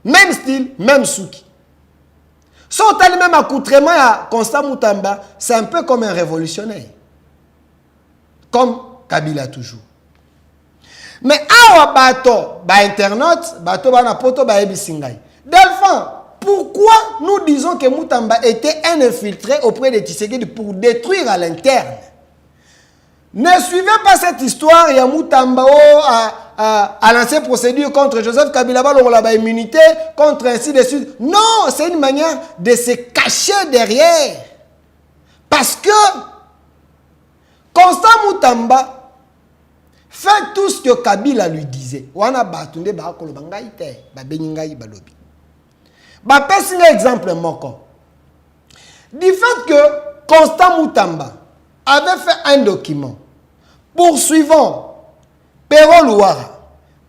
Même style, même souki. So, tali même accoutrement à Constant Moutamba, c'est un peu comme un révolutionnaire. Comme Kabila toujours. Mais awa bato, ba internaute, bato ba na poto ba ebisingai. Delphin, pourquoi nous disons que Moutamba était un infiltré auprès de Tshisekedi pour détruire à l'interne? Ne suivez pas cette histoire, il y a Moutamba à lancer procédure contre Joseph Kabila, la immunité, contre ainsi de suite. Non, c'est une manière de se cacher derrière. Parce que Constant Moutamba fait tout ce que Kabila lui disait. Wana batunde ba kolo bangai te, ba beningai balobi. Ba pesi un exemple moko. Du fait que Constant Moutamba avait fait un document poursuivant Pero Louara,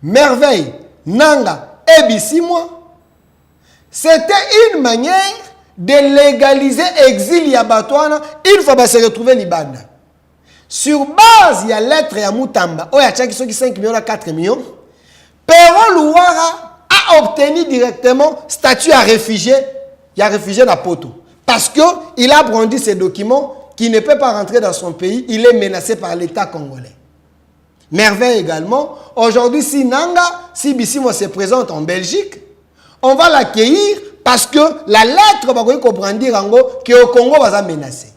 Merveille, Nanga et Bissimwa, c'était une manière de légaliser l'exil Yabatouana une fois se retrouver Libanda. Sur base, il y a lettre à Moutamba, il y a 5 millions à 4 millions. Pero Louara a obtenu directement statut à réfugié. Il y a réfugié dans Poto. Parce qu'il a brandi ces documents qui ne peut pas rentrer dans son pays. Il est menacé par l'État congolais. Merveille également. Aujourd'hui, si si Bissimo se présente en Belgique, on va l'accueillir parce que la lettre va brandir que au Congo va menacé.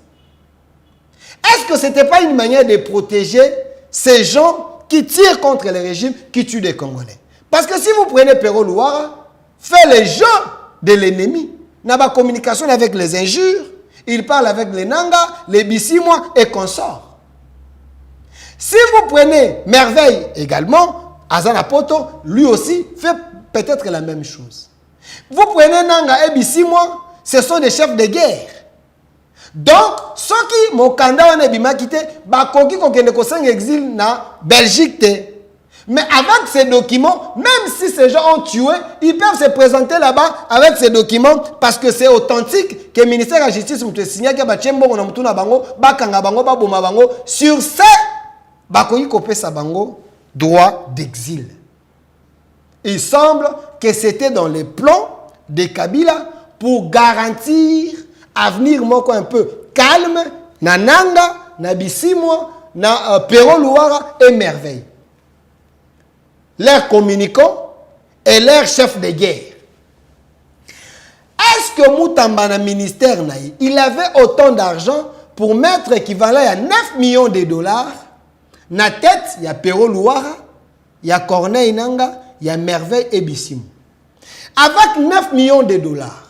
Est-ce que ce n'était pas une manière de protéger ces gens qui tirent contre le régime, qui tuent des Congolais? Parce que si vous prenez Pero Louara, fait les jeux de l'ennemi, n'a pas communication avec les injures, il parle avec les Nanga, les Bissimois et consorts. Si vous prenez Merveille également, Azana Poto, lui aussi, fait peut-être la même chose. Vous prenez Nanga et Bissimois, ce sont des chefs de guerre. Donc, ceux qui m'ont candidat en quitté, bakoki kokende kosang exil na Belgique. Mais avec ces documents, même si ces gens ont tué, ils peuvent se présenter là-bas avec ces documents parce que c'est authentique que le ministère de la Justice m'a signé que bachembo na mutuna bango, bakanga bango, baboma bango sur ces bakoki kopé sa bango droit d'exil. Il semble que c'était dans les plans de Kabila pour garantir avenir moko un peu calme na Nanga, na Bissimo, na Pero Louara et Merveille. Leurs communicants et leurs chefs de guerre. Est-ce que Moutamba na ministère naï, il avait autant d'argent pour mettre équivalent à 9 millions de dollars na tête, il y a Pero Louara, il y a Corneille Nanga, il y a Merveille et Bissimo. Avec 9 millions de dollars,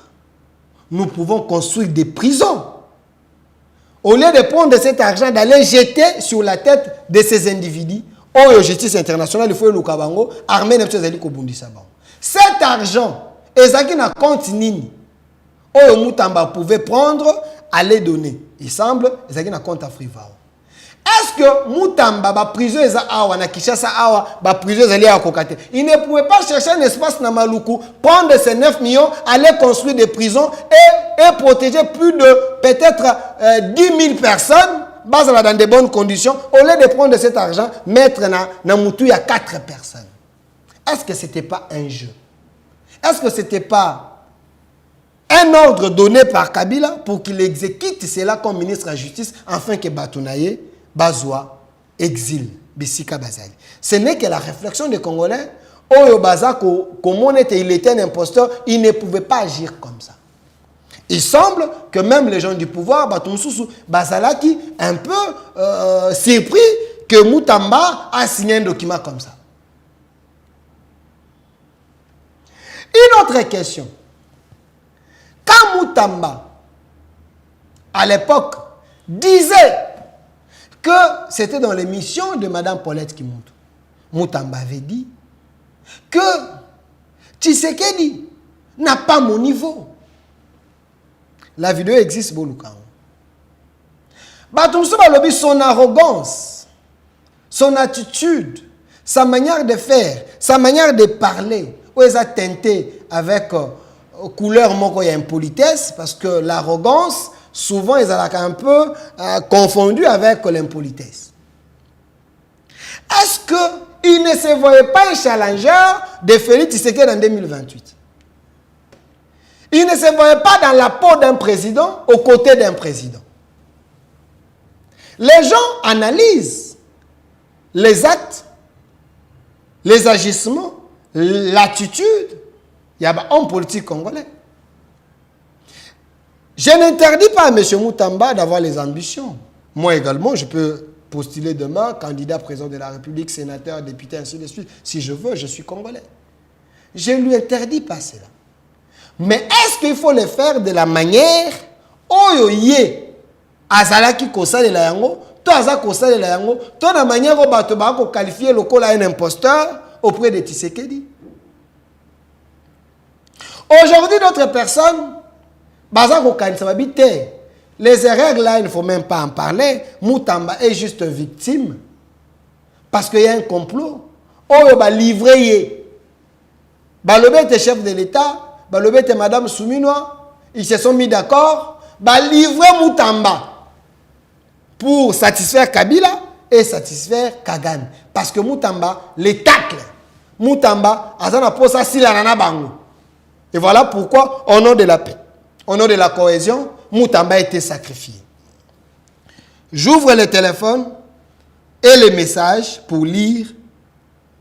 nous pouvons construire des prisons. Au lieu de prendre cet argent, d'aller jeter sur la tête de ces individus, la justice internationale, il faut le Kabango, armée n'a pas kobundisa bango. Cet argent, ezaki na compte nini, Oyo Moutamba pouvait prendre, aller donner. Il semble, ezaki na compte Afrivao. Est-ce que Moutamba, ba prison eza awa na Kinshasa awa, ba prison ezali à kokate. Il ne pouvait pas chercher un espace na Maluku, prendre ces 9 millions, aller construire des prisons et protéger plus de peut-être 10 000 personnes. Basé dans de bonnes conditions, au lieu de prendre cet argent, mettre dans Moutou, il y a 4 personnes. Est-ce que ce n'était pas un jeu? Est-ce que ce n'était pas un ordre donné par Kabila pour qu'il exécute cela comme ministre de la Justice afin que Batounaye, Bazoua, exile Bissika Bazali? Ce n'est que la réflexion des Congolais. Oyo Baza, comme il était un imposteur, il ne pouvait pas agir comme ça. Il semble que même les gens du pouvoir, Bazalaki, un peu surpris que Moutamba a signé un document comme ça. Une autre question. Quand Moutamba, à l'époque, disait que c'était dans l'émission de Mme Paulette Kimuntu, Moutamba avait dit que Tshisekedi n'a pas mon niveau. La vidéo existe, son arrogance, son attitude, sa manière de faire, sa manière de parler, où elle a teinté avec couleur moko et impolitesse, parce que l'arrogance, souvent, ils ont un peu confondu avec l'impolitesse. Est-ce qu'il ne se voyait pas un challenger de Félix Tshisekedi en 2028? Il ne se voyait pas dans la peau d'un président, aux côtés d'un président. Les gens analysent les actes, les agissements, l'attitude. Il y a un homme politique congolais. Je n'interdis pas à M. Moutamba d'avoir les ambitions. Moi également, je peux postuler demain, candidat président de la République, sénateur, député, ainsi de suite. Si je veux, je suis congolais. Je ne lui interdis pas cela. Mais est-ce qu'il faut le faire de la manière oyo ye azalaki kosala la yango, to aza kosala la yango, to na manière o bato ba ko qualifier lokola un imposteur auprès de Tshisekedi? Aujourd'hui, d'autres personnes baza ko kanisa babite. Les erreurs là, il ne faut même pas en parler. Moutamba est juste victime parce qu'il y a un complot. Oyo ba livré ye. Ba lobete chef de l'État. Balobete Madame Souminoa, ils se sont mis d'accord, livrer Moutamba pour satisfaire Kabila et satisfaire Kagan. Parce que Moutamba, les tacles, Moutamba azana posa sila na bango. Et voilà pourquoi, au nom de la paix, au nom de la cohésion, Moutamba a été sacrifié. J'ouvre le téléphone et les messages pour lire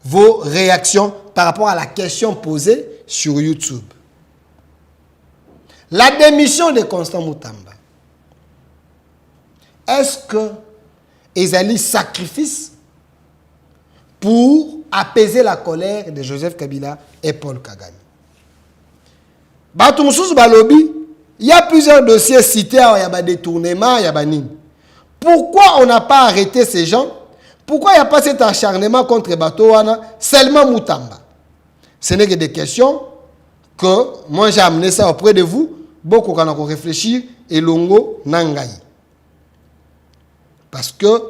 vos réactions par rapport à la question posée sur YouTube. La démission de Constant Moutamba. Est-ce que Ezali sacrifice pour apaiser la colère de Joseph Kabila et Paul Kagame? Il y a plusieurs dossiers cités, il y a des détournements, il y a des nini. Pourquoi on n'a pas arrêté ces gens? Pourquoi il n'y a pas cet acharnement contre Batouana, seulement Moutamba? Ce n'est que des questions que moi j'ai amené ça auprès de vous. Beaucoup quand on réfléchit et longo nangai. Parce que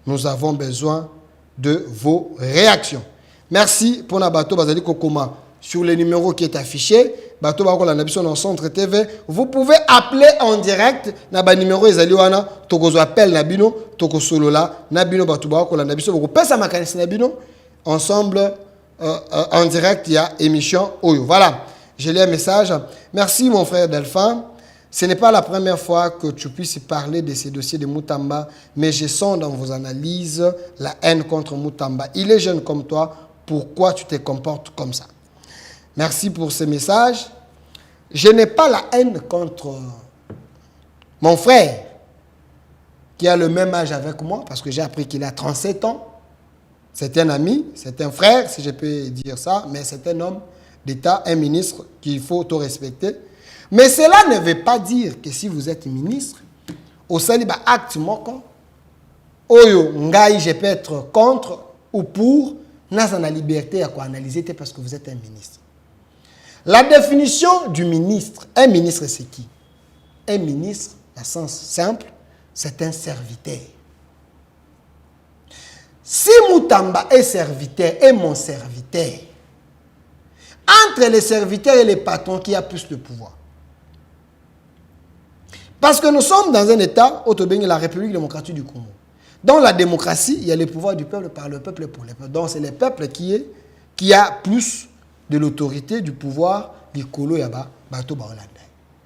nous avons besoin de vos réactions. Merci pour la bateau Bazali Kokoma sur le numéro qui est affiché. Bateau Bakola Nabiso dans Centre TV. Vous pouvez appeler en direct na ba numéro ezali wana tokozo appel nabino toko solola nabino Bateau Bakola Nabiso vous pesa makanisi nabino ensemble en direct il y a émission Oyo. Voilà, j'ai lu un message. Merci mon frère Delphin. Ce n'est pas la première fois que tu puisses parler de ces dossiers de Moutamba, mais je sens dans vos analyses la haine contre Moutamba. Il est jeune comme toi, pourquoi tu te comportes comme ça? Merci pour ce message. Je n'ai pas la haine contre mon frère, qui a le même âge avec moi, parce que j'ai appris qu'il a 37 ans. C'est un ami, c'est un frère, si je peux dire ça, mais c'est un homme d'État, un ministre qu'il faut tout respecter. Mais cela ne veut pas dire que si vous êtes ministre, au saliba acte moko, oyo ngai je peux être contre ou pour, n'a la liberté à quoi analyser parce que vous êtes un ministre. La définition du ministre, un ministre c'est qui? Un ministre, à sens simple, c'est un serviteur. Si Moutamba est serviteur et mon serviteur, entre les serviteurs et les patrons, qui a plus de pouvoir? Parce que nous sommes dans un État, la République démocratique du Congo. Dans la démocratie, il y a le pouvoir du peuple par le peuple et pour le peuple. Donc c'est le peuple qui a plus de l'autorité, du pouvoir, du Kolo Yaba, Bato Baolanda.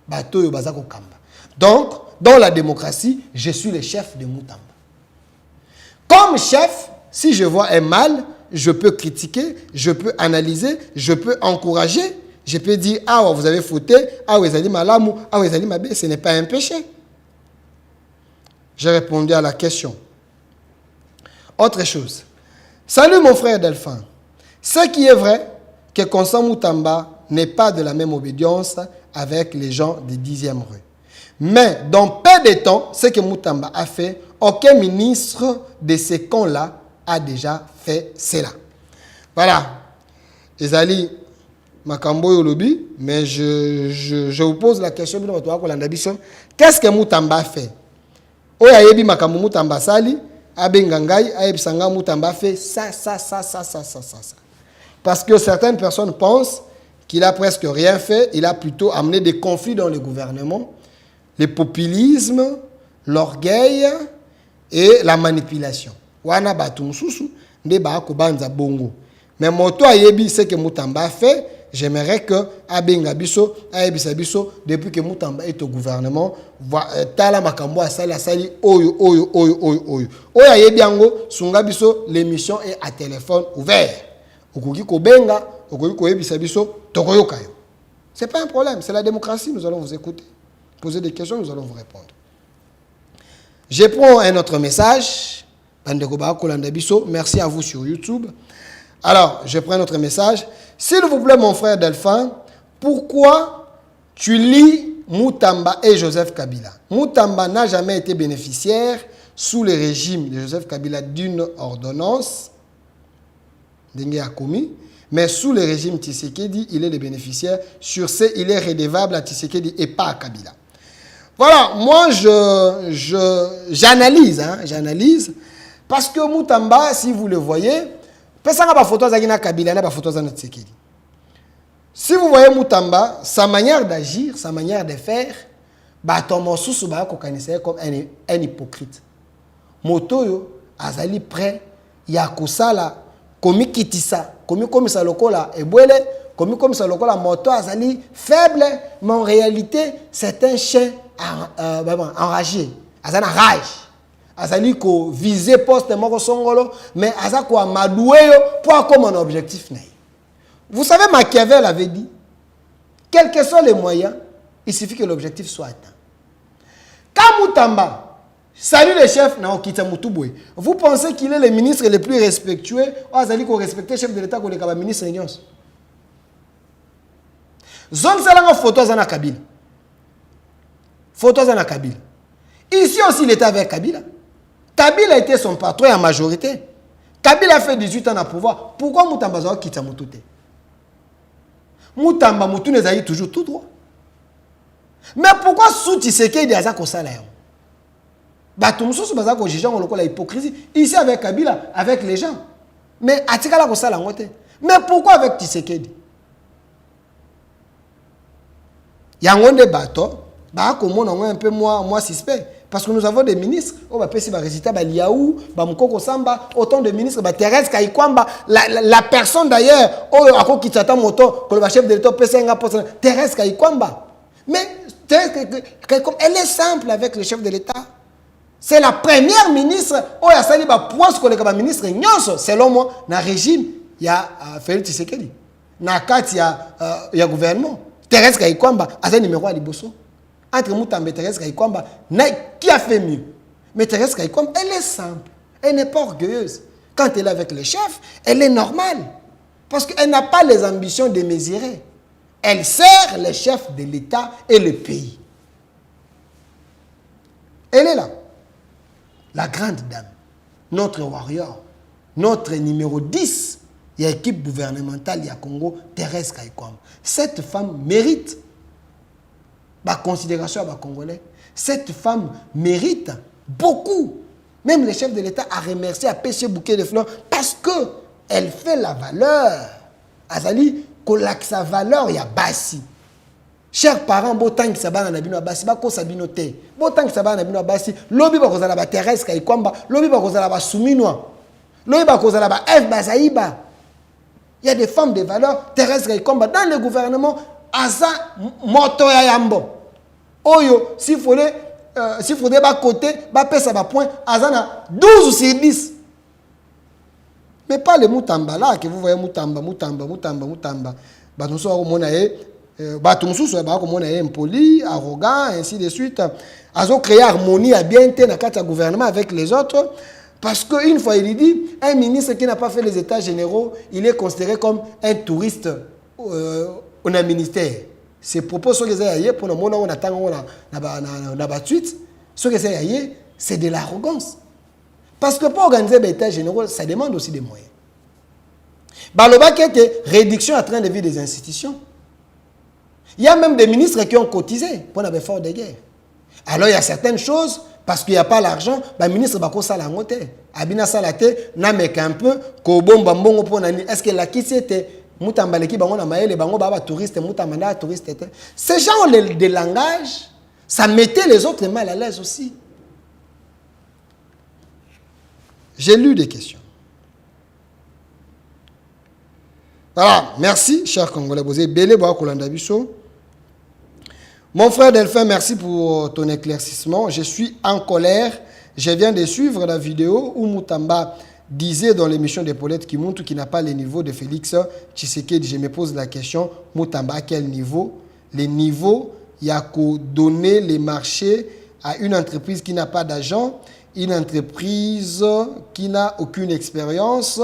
Bato Yobazako Kamba. Donc, dans la démocratie, je suis le chef de Moutamba. Comme chef, si je vois un mal, je peux critiquer, je peux analyser, je peux encourager. Je peux dire, ah, vous avez fauté, ah, vous avez malamou, ah, vous avez mabé, ce n'est pas un péché. J'ai répondu à la question. Autre chose. Salut mon frère Delphin. Ce qui est vrai, que Constant Moutamba n'est pas de la même obédience avec les gens des 10e rue. Mais dans peu de temps, ce que Moutamba a fait, aucun ministre de ces camps-là a déjà fait cela. Voilà. Ezali Makambo Yolobi, mais je vous pose la question, qu'est-ce que Moutamba a fait? Oya yebi Makambo Moutamba sali, abengangai, aebsanga Moutamba fait ça. Parce que certaines personnes pensent qu'il a presque rien fait, il a plutôt amené des conflits dans le gouvernement, le populisme, l'orgueil et la manipulation. Wana batum susu, nde ba ko banza bongo. Mais moto ayebi ce que Moutamba a fait, j'aimerais que Abenga Biso, Aebisa Biso, depuis que Moutamba est au gouvernement, Tala Makambo asali oyo. Oya yebiango, Sunga Biso, l'émission est à téléphone ouvert. Okoki Kobenga, Okoki Koebisa Biso, Tokoyoka. Ce n'est pas un problème, c'est la démocratie, nous allons vous écouter. Posez des questions, nous allons vous répondre. Je prends un autre message. Merci à vous sur YouTube. Alors, je prends notre message. S'il vous plaît, mon frère Delphin, pourquoi tu lis Moutamba et Joseph Kabila? Moutamba n'a jamais été bénéficiaire sous le régime de Joseph Kabila d'une ordonnance, mais sous le régime Tshisekedi, il est le bénéficiaire. Sur ce, il est redevable à Tshisekedi et pas à Kabila. Voilà, moi j'analyse, j'analyse, parce que Moutamba, si vous le voyez, si vous voyez Moutamba, sa manière d'agir, sa manière de faire, comme un hypocrite. Motoyo, azali prêt, yakosala komi kitisa, komi sa lokola ebwele, komi sa lokola moto azali faible, mais en réalité, c'est un chien enragé. Azana rage. Azali ko viser poste moko songolo, mais aza ko amadoué pour comme un objectif. Vous savez, Machiavel avait dit, quels que soient les moyens, il suffit que l'objectif soit atteint. Quand Moutamba salue le chef, vous pensez qu'il est le ministre le plus respectueux? Azali ko respecter le chef de l'État, ko le ministre Nyons. Zone salanga photo zana Kabila. Photo zana Kabila. Ici aussi, il était avec Kabila. Kabila était son patron en majorité. Kabila a fait 18 ans à pouvoir. Pourquoi Moutamba Zao quitte Moutouté? Moutamba Moutou n'est pas toujours tout droit. Mais pourquoi Souti Sekedi a ça salaire? Batumso se basa ko jijan on la hypocrisie. Ici avec Kabila, avec les gens. Mais atikala ko sala ngote. Mais pourquoi avec Tshisekedi? Yangonde bato, ba ko mona un peu moi suspect. Parce que nous avons des ministres, on va passer par résultat, Liaou, Mukoko Samba, autant de ministres, Thérèse Kaïkwamba, la personne d'ailleurs, qui t'attend moto, que le chef de l'État, Thérèse Kaïkwamba. Mais Thérèse Kaïkwamba, elle est simple avec le chef de l'État. C'est la première ministre, il y a sali ba point ce que le ministre nyonso, selon moi, dans le régime, il y a Félix Tshisekedi. Dans le cadre, il y a gouvernement. Thérèse Kaïkwamba, a un numéro à Liboso. Entre Moutamba et Thérèse Kaïkwamba, qui a fait mieux? Mais Thérèse Kaïkwamba, elle est simple. Elle n'est pas orgueilleuse. Quand elle est avec le chef, elle est normale. Parce qu'elle n'a pas les ambitions démesurées. Elle sert le chef de l'État et le pays. Elle est là. La grande dame. Notre warrior. Notre numéro 10. Il y a l'équipe gouvernementale, il y a Congo, Thérèse Kaïkwamba. Cette femme mérite la considération à Congolais. Cette femme mérite beaucoup. Même le chef de l'État a remercié, a pêché bouquet de fleurs parce qu'elle fait la valeur. Azali, kolak sa valeur, il y a Bassi. Chers parents, botan qui s'abat na bino Bassi, bako sabino te. Botan qui s'abat na bino Bassi, lobi ba kozala ba Thérèse Kaïkwamba, lobi ba kozala ba Souminois. Lobi ba kozala ba F Bazaïba. Il y a des femmes de valeur, Thérèse Kaïkwamba dans le gouvernement. Asa moto ya yambo oyo s'il faudrait ba côté ba pesa ba point azana 12 sur 10. Mais pas le Moutamba là que vous voyez Moutamba batumso ko mona batumso ba ko mona impoli arrogant ainsi de suite azo créer harmonie à bien na kata gouvernement avec les autres. Parce qu'une fois il dit un ministre qui n'a pas fait les états généraux, il est considéré comme un touriste on a un ministère. Ces propos sont les aïeux pour le moment on attend on a battu. Ce que c'est de l'arrogance. Parce que pour organiser l'état général, ça demande aussi des moyens. Baloba qui était réduction à train de vie des institutions. Il y a même des ministres qui ont cotisé pour un effort de guerre. Alors il y a certaines choses parce qu'il n'y a pas l'argent, le ministre va ça la montée. Abina salate n'a mais qu'un peu qu'au bon bambon pour nani. Est-ce que la qui c'était Moutamba qui bango na maël bango baba touriste Moutamba touriste. Ces gens ont des langages, ça mettait les autres mal à l'aise aussi. J'ai lu des questions. Voilà, merci cher Congolais. Vous êtes belé boa kolanda biso. Mon frère Delphin, merci pour ton éclaircissement. Je suis en colère. Je viens de suivre la vidéo où Moutamba disait dans l'émission de Paulette Kimuntu qui n'a pas le niveau de Félix Tshisekedi. Je me pose la question, Moutamba, à quel niveau? Les niveaux, il y a qu'à donner les marchés à une entreprise qui n'a pas d'agent, une entreprise qui n'a aucune expérience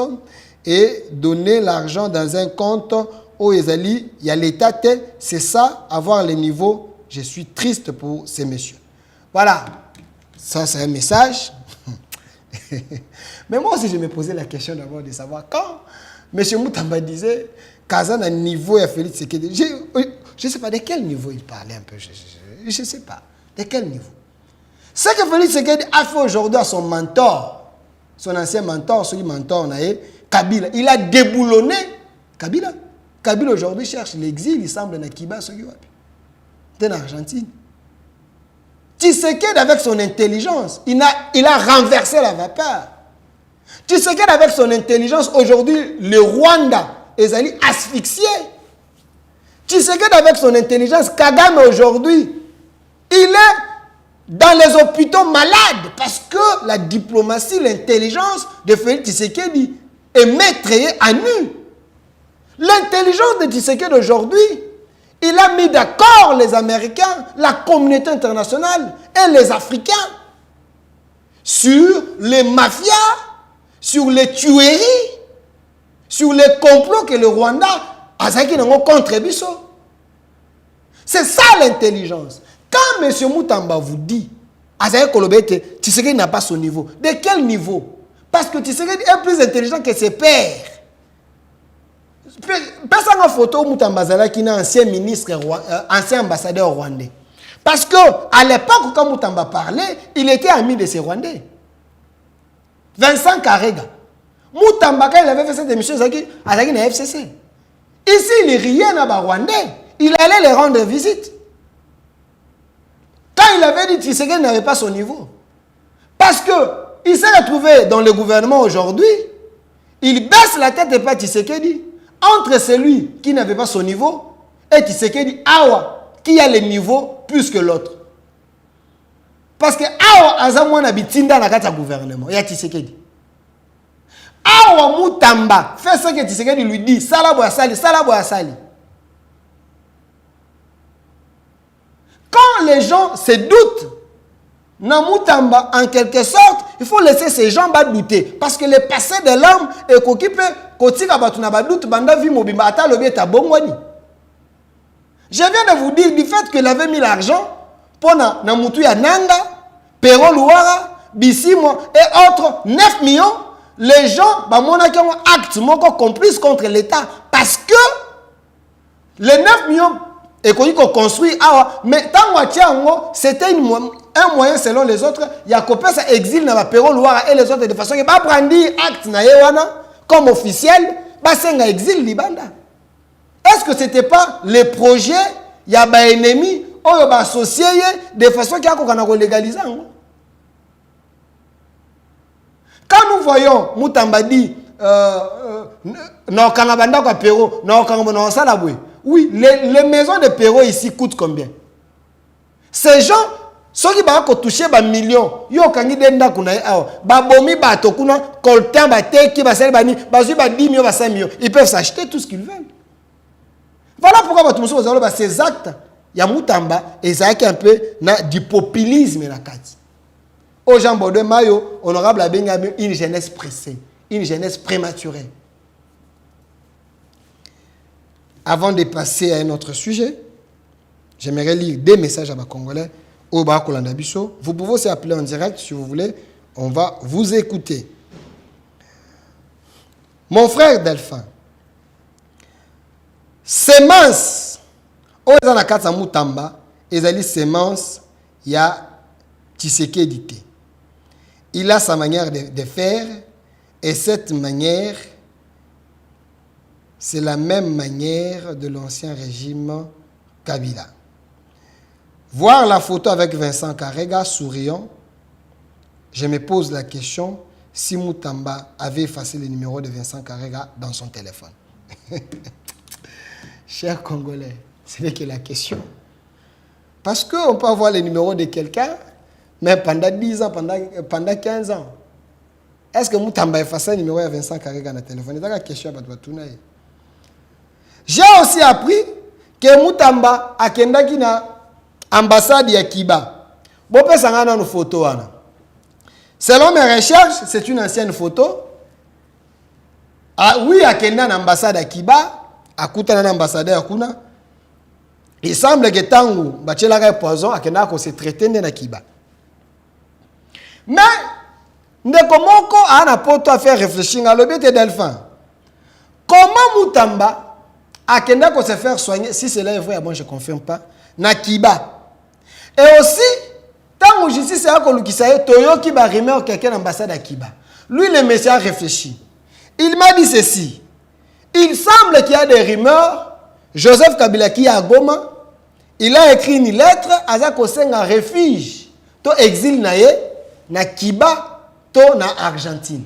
et donner l'argent dans un compte où il y a l'État. C'est ça, avoir les niveaux. Je suis triste pour ces messieurs. Voilà, ça c'est un message. Mais moi aussi, je me posais la question d'abord de savoir quand M. Moutamba disait Kazan a un niveau à Félix Tshisekedi. Je ne sais pas de quel niveau il parlait un peu. Je ne sais pas. De quel niveau? Ce que Félix Tshisekedi a fait aujourd'hui à son mentor, son ancien mentor, celui mentor, Kabila, il a déboulonné Kabila. Kabila aujourd'hui cherche l'exil, il semble dans Kiba, en Argentine. Tshisekedi avec son intelligence, il a renversé la vapeur. Tshisekedi avec son intelligence, aujourd'hui, le Rwanda est asphyxié. Tshisekedi avec son intelligence, Kagame aujourd'hui, il est dans les hôpitaux malades parce que la diplomatie, l'intelligence de Félix Tshisekedi est maîtrisée à nu. L'intelligence de Tshisekedi aujourd'hui, il a mis d'accord les Américains, la communauté internationale et les Africains sur les mafias, sur les tueries, sur les complots que le Rwanda a contre Bisso. C'est ça l'intelligence. Quand M. Moutamba vous dit, Tshisekedi n'a pas son niveau. De quel niveau? Parce que Tshisekedi est plus intelligent que ses pairs. Personne en photo Moutamba Zala qui est ancien ministre, ancien ambassadeur rwandais. Parce que à l'époque quand Moutamba parlait, il était ami de ces Rwandais. Vincent Karega. Moutamba quand il avait fait cette émission, il avait une FCC. Ici, il riait dans les Rwandais. Il allait les rendre visite. Quand il avait dit que Tshisekedi n'avait pas son niveau. Parce qu'il s'est retrouvé dans le gouvernement aujourd'hui, il baisse la tête et pas Tshisekedi. Entre celui qui n'avait pas son niveau et Tshisekedi Awa, qui a le niveau plus que l'autre. Parce que Awa Azamouana bitinda na kata gouvernement, il y a Tshisekedi. Awa Moutamba fait ce que Tshisekedi lui dit, Salabo Asali, Salabo Asali. Quand les gens se doutent, Namoutamba, en quelque sorte, il faut laisser ces gens douter. Parce que le passé de l'homme est qu'occupé, je viens de vous dire du fait qu'il avait mis l'argent pour Namoutou Nanga, Pero Louara, Bissimo et autres 9 millions. Les gens, ont acte complice contre l'État. Parce que les 9 millions et qu'on construit, mais tant c'était un moyen selon les autres. Il y a coupé ça exil dans Pero Louara et les autres de façon que pas prendre acte na comme officiel, basenga exil libanda. Est-ce que c'était pas les projets il y a ba ennemi ou ba associé de façon qu'il y a qu'on légaliser? Quand nous voyons Moutamba dit non kanabanda kwa Pero, non kanabanda salabwe. Oui, les maisons de Pero ici coûtent combien? Ces gens, ceux qui vont toucher des millions, ils ont ils peuvent s'acheter tout ce qu'ils veulent. Voilà pourquoi ces actes, il y a Moutamba et ça un peu du populisme. Au Jean Baudouin Mayo, honorable Abengami, une jeunesse pressée, une jeunesse prématurée. Avant de passer à un autre sujet, j'aimerais lire des messages à ma Congolais au Bakolanda Bisso. Vous pouvez aussi appeler en direct si vous voulez. On va vous écouter. Mon frère Delphin, sémence, au Zanakata Moutamba, ezali sémence, il y a Tshisekedi. Il a sa manière de faire, et cette manière, c'est la même manière de l'ancien régime Kabila. Voir la photo avec Vincent Karega souriant, je me pose la question si Moutamba avait effacé le numéro de Vincent Karega dans son téléphone. Chers Congolais, ce n'est que la question. Parce qu'on peut avoir le numéro de quelqu'un, mais pendant 10 ans, pendant 15 ans. Est-ce que Moutamba a effacé le numéro de Vincent Karega dans le téléphone? C'est la question. J'ai aussi appris que Moutamba a kendaki na ambassade ya Kiba. Bopé sangana no photo wana. Selon mes recherches, c'est une ancienne photo. Ah oui, a kenda na ambassade ya Kiba, akuta na ambassadeur kuna. Il semble que tangu bachelaka poison akenda ko se traiter na Kiba. Mais ndeko moko ana poto à faire réfléchir à l'objet Delphin. Comment Moutamba Akenda ko se faire soigner, si cela est vrai, moi je ne confirme pas, na Kiba. Et aussi, tant que justice est à Kolukisa, Toyo qui va remettre quelqu'un à l'ambassade à Kiba. Lui, le monsieur a réfléchi. Il m'a dit ceci. Il semble qu'il y a des rumeurs. Joseph Kabila qui est à Goma, il a écrit une lettre à Zakosenga refuge. To exil na ye, na Kiba, to na Argentine.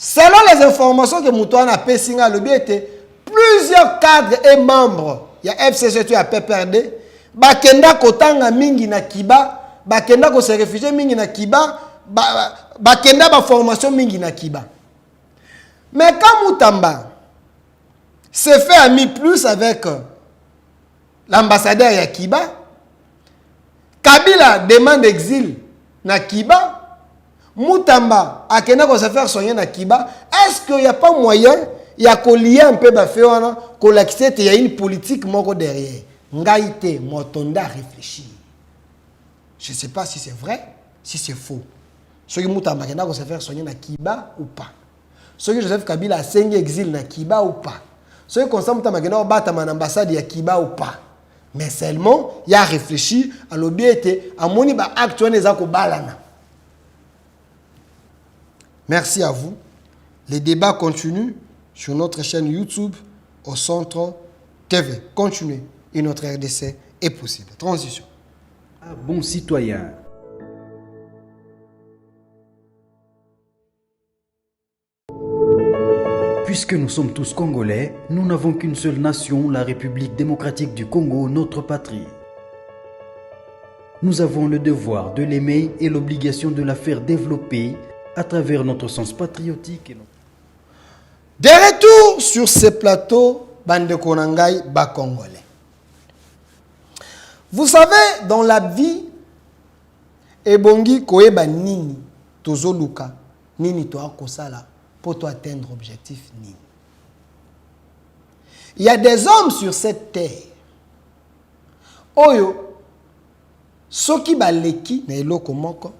Selon les informations que Moutouana a Pessinga, le était plusieurs cadres et membres, il y a FCC, il y a PPRD, bakenda kotanga mingi na Kiba, bakenda ko se réfugier mingi na Kiba, bakenda ba formation mingi na Kiba. Mais quand Moutamba s'est fait ami plus avec l'ambassadeur ya Kiba, Kabila demande exil na Kiba, Moutamba a kena ko se faire soigner na Kiba. Est-ce qu'il n'y a pas moyen il y a qu'on lier un peu baféwana qu'on l'accepte, il y a une politique moko derrière. Ngaïté Motonda réfléchir. Je ne sais pas si c'est vrai, si c'est faux. Ceux qui Moutamba kena ko se faire soigner na Kiba ou pas. Ceux qui Joseph Kabila a saigné exil na Kiba ou pas. Ceux qui consomment Moutamba kena ko battre man ambassade ya Kiba ou pas. Mais seulement il y a réfléchi à l'obéité à moni ba actuel les ko balana. Merci à vous. Les débats continuent sur notre chaîne YouTube au Centre TV. Continuez et notre RDC est possible. Transition. Ah, bon citoyen. Puisque nous sommes tous Congolais, nous n'avons qu'une seule nation, la République démocratique du Congo, notre patrie. Nous avons le devoir de l'aimer et l'obligation de la faire développer à travers notre sens patriotique. De retour sur ce plateau, Bande Konangai, bas Congolais. Vous savez, dans la vie, Ebongi Koeba Nini, Tozo Luka, Nini Toa Kosala, pour toi atteindre l'objectif Nini. Il y a des hommes sur cette terre. Oyo, Soki Baleki, na eloko moko,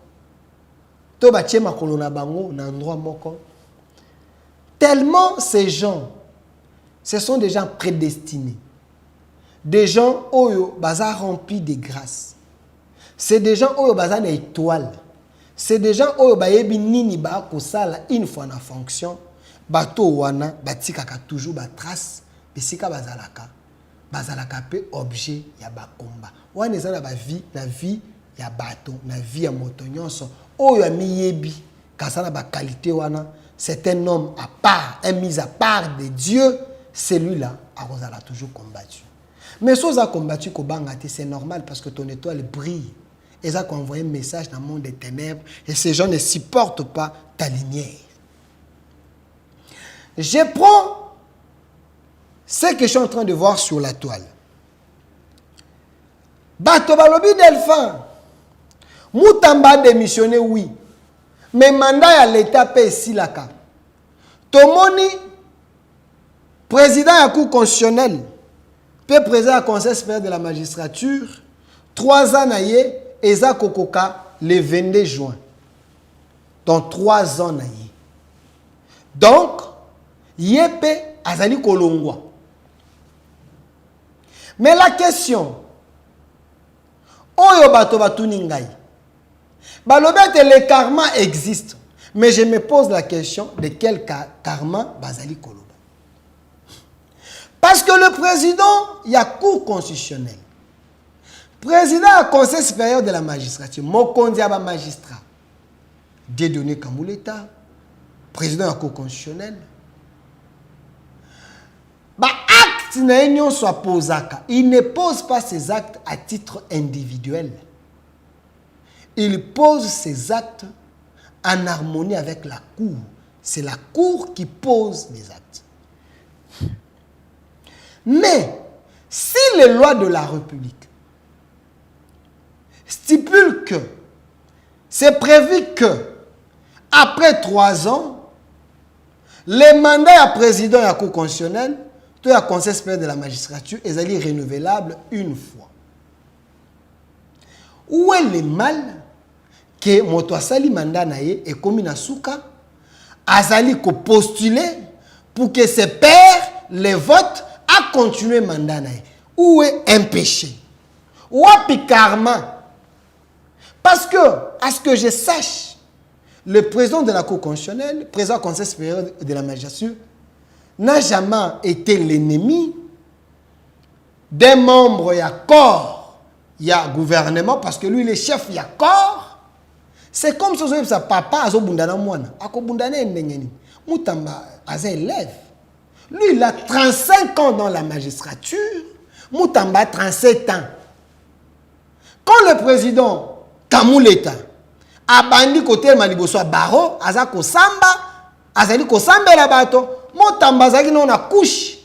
to batie makolo na bango na endroit moko. Tellement ces gens, ce sont des gens prédestinés. Des gens oyo baza remplis de grâce. C'est des gens oyo baza na étoile. C'est des gens oyo bayebi nini ba kosala une fois na fonction. Bato wana batikaka toujours ba trace bisika bazalaka pe objet ya ba combat. Wana ezala ba vie, la vie ya bato, la vie ya moto nyonso. Oyo amiyebi kasala ba qualité wana. C'est un homme à part, un mis à part de Dieu. Celui-là, a toujours combattu. Mais si on a combattu, c'est normal parce que ton étoile brille. Et ça envoie un message dans le monde des ténèbres. Et ces gens ne supportent pas ta lumière. Je prends ce que je suis en train de voir sur la toile. Bato balobi Delphin. Moutamba a démissionné, oui. Mais mandat à l'État paie ici la carte. Tomoni, président de la Cour constitutionnelle, peut président du Conseil supérieur de la magistrature, 3 ans naïe, et ça kokoka le 22 juin. Donc 3 ans naïe. Donc, yépe azali kolongwa. Mais la question, oyo bato batuningai. Le karma existe. Mais je me pose la question de quel karma Bazali Koloba. Parce que le président, il y a cour constitutionnelle. Président du Conseil supérieur de la magistrature, Mokondi Aba magistrat. Dédonné Kamouleta, président de la cour constitutionnelle. Acte n'a soit posaka. Il ne pose pas ses actes à titre individuel. Il pose ses actes en harmonie avec la cour. C'est la cour qui pose les actes. Mais, si les lois de la République stipulent que c'est prévu que après 3 ans, les mandats à président et à cour constitutionnelle, tout à conseil supérieur de la magistrature, ils allaient renouvelables une fois. Où est le mal que moto asali mandat naye et comme na souka azali ko postuler pour que ses pairs les votes à continuer mandat naye. Où est un péché? Où est karma? Parce que, à ce que je sache, le président de la Cour constitutionnelle, le président du Conseil supérieur de la magistrature, n'a jamais été l'ennemi d'un membre y a corps, y a gouvernement, parce que lui, il est chef, il y a corps. C'est comme si sa papa a bundana mwana, ako bundana ndengeni. Moutamba a un élève. Lui, il a 35 ans dans la magistrature. Moutamba a 37 ans. Quand le président Kamuleta a bandi côté Maliboso Baro, Azako Samba, Azali Kosamba la bato, Moutamba Zaki non a couche.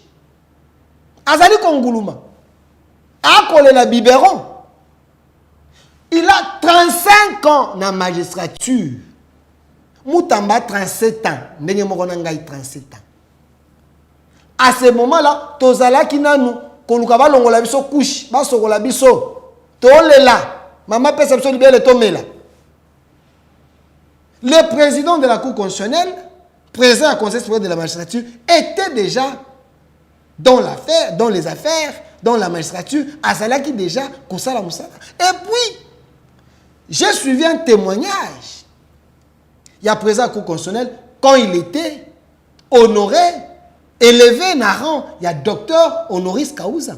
Azali Konguluma. Akole la biberon. Il a 35 ans dans la magistrature. Moutamba 37 ans. Nenye Mokonangai 37 ans. À ce moment-là, Tozala Kinanu, Kolukaba Longola Biso couche, Basogola Biso, Tolela, Maman Perception Libère le Tomela. Le président de la Cour constitutionnelle, président du Conseil supérieur de la magistrature, était déjà dans l'affaire, dans les affaires, dans la magistrature, à Salaki déjà, Kosala Moussala. Et puis, j'ai suivi un témoignage. Il y a président de la Cour constitutionnelle, quand il était honoré, élevé narrant, il y a docteur honoris causa.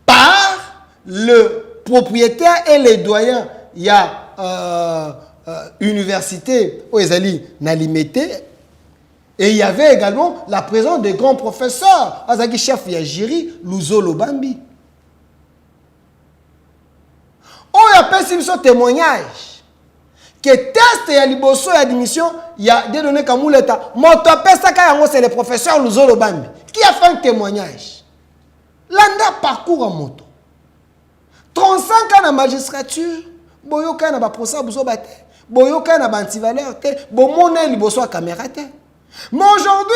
Par le propriétaire et les doyens, il y a université où ils allaient Nalimete. Et il y avait également la présence des grands professeurs. Azaki chef Yajiri, Luzolo Bambi. On a fait ce témoignage. Que test et liboso et admission, il y a des données comme l'État. C'est le professeur Luzolo Bambi qui a fait un témoignage. Landa parcours en moto. 35 ans en magistrature, boyoka na ba procès buso bate, boyoka na ba antivaleur te, bomone liboso caméra te. Mais aujourd'hui,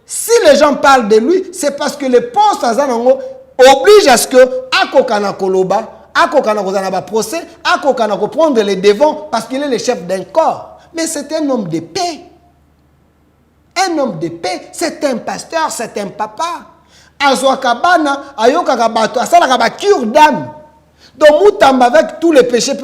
si les gens parlent de lui, c'est parce que les postes azanango obligent à ce que akokana koloba, akokana kozana ba procès, akokana ko prendre les devants parce qu'il est le chef d'un corps. Mais c'est un homme de paix. Un homme de paix, c'est un pasteur, c'est un papa. Azwakabana, ayokaka bato, asalaka ba cure d'âme. Donc Moutamba avec tous les péchés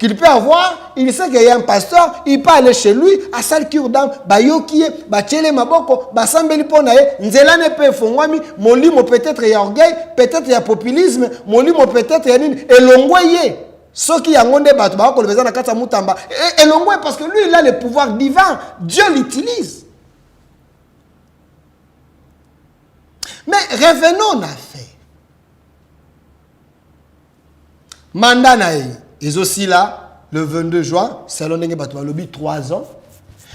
qu'il peut avoir, il sait qu'il y a un pasteur, il peut aller chez lui, à sal cure d'âme, ba yokie, ba tchele maboko, ba sambeli ponae, nzelane pe fongwami, molimo peut-être il y a orgueil, peut-être il y a populisme, molimo peut-être il y a nini, et l'ongweye. Ceux qui ont des bateaux, ba ko le bezana kata Moutamba, et l'ongweye parce que lui il a le pouvoir divin, Dieu l'utilise. Mais revenons à fait. Mandat nae, ils aussi là, le 22 juin, Salon Nenge Batouba Lobby, 3 ans.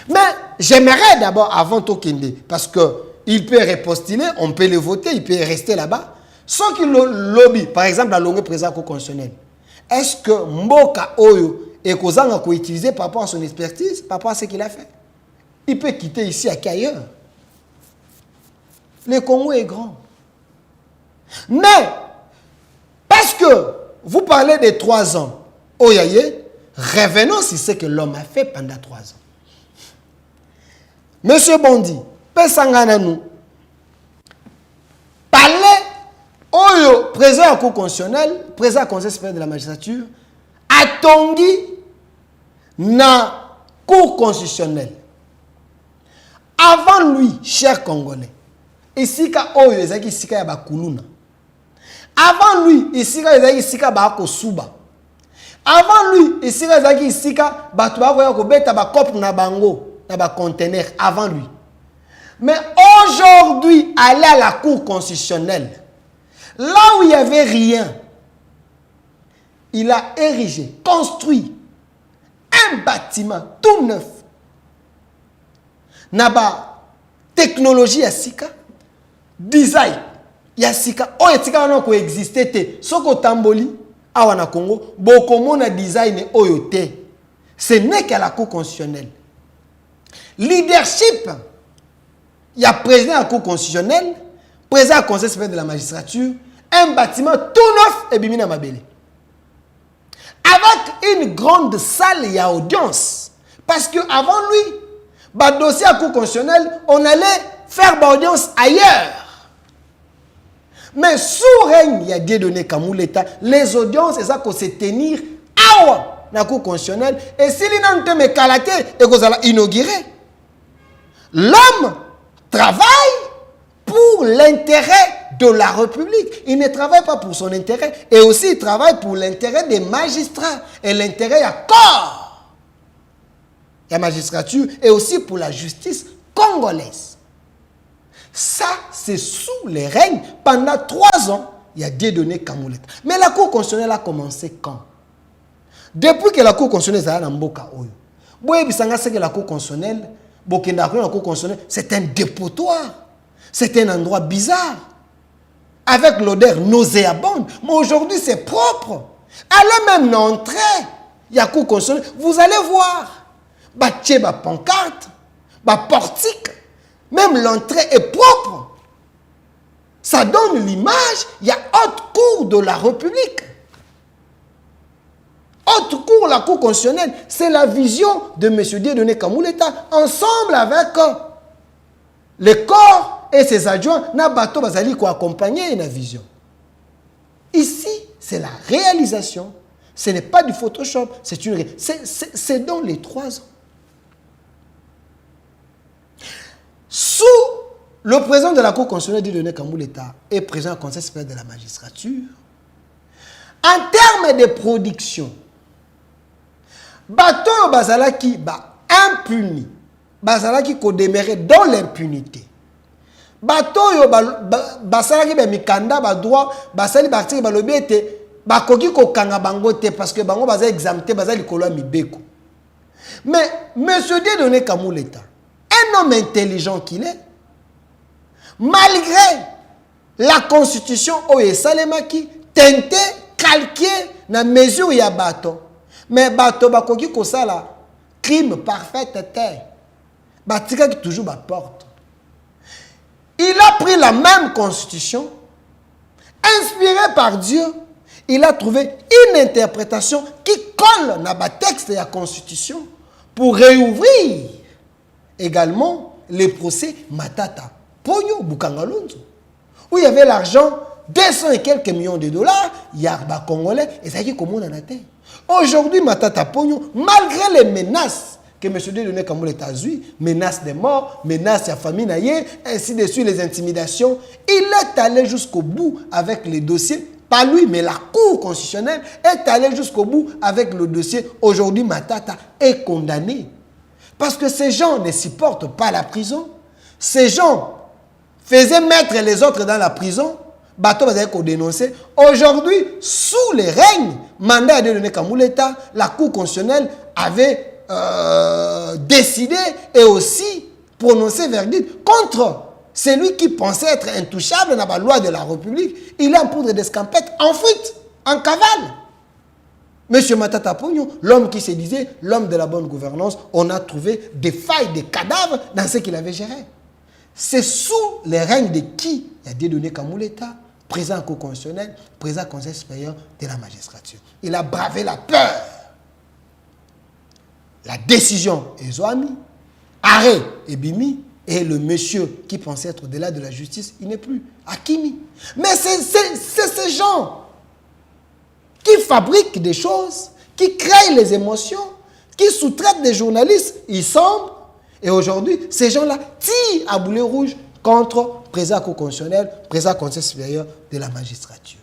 Mais j'aimerais d'abord, avant Tokende, parce qu'il peut repostuler, on peut le voter, il peut rester là-bas. Ceux qui le lobby, par exemple, la longue président constitutionnelle, est-ce que Mboka Oyo et Kozanga peut utiliser par rapport à son expertise, par rapport à ce qu'il a fait? Il peut quitter ici à ailleurs. Le Congo est grand. Mais, parce que vous parlez de 3 ans, Oyaye, revenons sur ce que l'homme a fait pendant 3 ans. Monsieur Bondi, Pesangana nous, parlez, Oyo, président de la Cour constitutionnelle, président du Conseil supérieur de la magistrature, a tongi na Cour constitutionnelle. Avant lui, chers Congolais, ici, Oyo, ezaki sika ya bakuluna. Avant lui, ici, ezaki sika bakosuba. Avant lui, ici, ezaki sika batuba koya kobeta ba cop na bango, na ba conteneur avant lui. Mais aujourd'hui, aller à la Cour constitutionnelle, là où il n'y avait rien, il a érigé, construit un bâtiment tout neuf. Naba technologie ya sika, design ya sika, oyo sika wana ko exister te. Soko tamboli awa na Congo, bokomona design oyo te. Ce n'est qu'à la Cour constitutionnelle. Leadership, il y a président de la Cour constitutionnelle, président du Conseil supérieur de la magistrature, un bâtiment tout neuf et bimina mabele. Avec une grande salle, il y a audience. Parce que avant lui, bah dossier à Cour constitutionnelle, on allait faire audience ailleurs. Mais sous règne, il y a des données comme l'État, les audiences, c'est ça qu'on se tenir awa la Cour constitutionnelle. Et si l'on te met calaté et qu'on a inauguré, l'homme travaille pour l'intérêt de la République. Il ne travaille pas pour son intérêt. Et aussi, il travaille pour l'intérêt des magistrats. Et l'intérêt à corps. La magistrature et aussi pour la justice congolaise. Ça, c'est sous les règnes. Pendant 3 ans, il y a Dieudonné Kamuleta. Mais la Cour constitutionnelle a commencé quand? Depuis que la Cour constitutionnelle est en Mboka Oyo. C'est que la Cour constitutionnelle, c'est un dépotoir. C'est un endroit bizarre. Avec l'odeur nauséabonde. Mais aujourd'hui, c'est propre. Allez même entrer. Il y a Cour constitutionnelle. Vous allez voir. Bâtir ma pancarte. Ma portique. Même l'entrée est propre. Ça donne l'image. Il y a haute cour de la République. Haute cour, la Cour constitutionnelle. C'est la vision de M. Dieudonné Kamuleta ensemble avec le corps et ses adjoints. Nabato Bazali qui accompagner la vision. Ici, c'est la réalisation. Ce n'est pas du Photoshop. C'est dans les 3 ans. Sous le président de la Cour constitutionnelle Dieudonné Kamuleta et président du Conseil supérieur de la magistrature, en termes de production, bateau bazalaki ba impuni, bazalaki ko demeurer dans l'impunité. Bateau yo bazalaki ba mikanda ba droit, basali parti ba lobete ba koki ko kanga bango te parce que bango bazali exempté bazali kolo mibeko. Mais monsieur Dieudonné Kamuleta, un homme intelligent qu'il est, malgré la constitution Oye Salemaki, tenté, calqué, na mesure ya bateau. Mais bateau bakoki kosala crime parfaite terre. Batika qui toujours ma porte. Il a pris la même constitution, inspiré par Dieu. Il a trouvé une interprétation qui colle dans le texte de la constitution pour réouvrir également les procès Matata, Pogno, Bukangalonzo, où il y avait l'argent, 200 et quelques millions de dollars, il y a des Congolais, et ça qui est comme on en a terre. Aujourd'hui, Matata Pogno, malgré les menaces que M. Dieudonné Kamuleta a eues, menaces de mort, menaces de la famille, ainsi de suite, les intimidations, il est allé jusqu'au bout avec les dossiers. Pas lui, mais la Cour constitutionnelle est allée jusqu'au bout avec le dossier. Aujourd'hui, Matata est condamné. Parce que ces gens ne supportent pas la prison. Ces gens faisaient mettre les autres dans la prison. Bateau va être dénoncé. Aujourd'hui, sous les règnes, mandat de Dieudonné Kamuleta, la Cour constitutionnelle avait décidé et aussi prononcé verdict contre celui qui pensait être intouchable dans la loi de la République. Il est en poudre d'escampette, en fuite, en cavale. Monsieur Matata Pogno, l'homme qui se disait l'homme de la bonne gouvernance, on a trouvé des failles, des cadavres dans ce qu'il avait géré. C'est sous les règnes de qui il y a Dieudonné Kamuleta, président Cour constitutionnelle, président Conseil supérieur de la magistrature. Il a bravé la peur. La décision est Zoami, arrêt est Bimi, et le monsieur qui pensait être au-delà de la justice, il n'est plus. Hakimi. Mais c'est ces gens qui fabriquent des choses, qui créent les émotions, qui sous-traitent des journalistes, ils semblent. Et aujourd'hui, ces gens-là tirent à boulet rouge contre le président constitutionnel, président Conseil supérieur de la magistrature.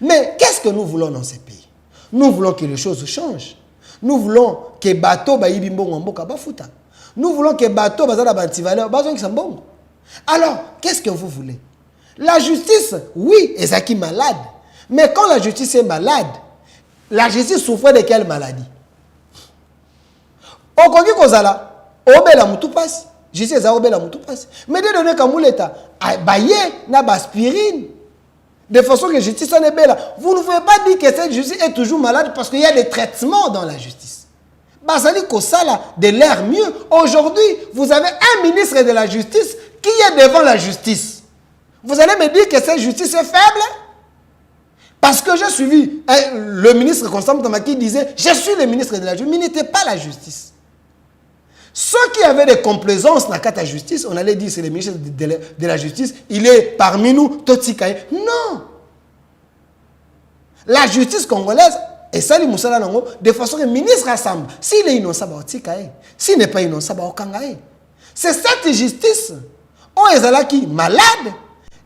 Mais qu'est-ce que nous voulons dans ces pays? Nous voulons que les choses changent. Nous voulons que bateau bayibi mbongo mboka bafuta. Nous voulons que bateau bazala bantivaleur bazon ki sambongo. Alors, qu'est-ce que vous voulez? La justice, oui, est qui malade. Mais quand la justice est malade, la justice souffre de quelle maladie? Okoki kozala, obela mutu passe. Justice a obela mutu passe. Mais Dieudonné Kamuleta, baye na baspirine. De façon que justice en est belle. Vous ne pouvez pas dire que cette justice est toujours malade parce qu'il y a des traitements dans la justice. Basali Kosala de l'air mieux. Aujourd'hui, vous avez un ministre de la justice qui est devant la justice. Vous allez me dire que cette justice est faible? Parce que j'ai suivi le ministre Constant Tamaki disait « Je suis le ministre de la justice », mais il n'était pas la justice. Ceux qui avaient des complaisances dans la justice, on allait dire c'est le ministre de la justice, il est parmi nous, Totikaye. Non. La justice congolaise, et ça, de façon que le ministre rassemble. S'il est innocent, s'il n'est pas innocent, c'est cette justice, on est malade.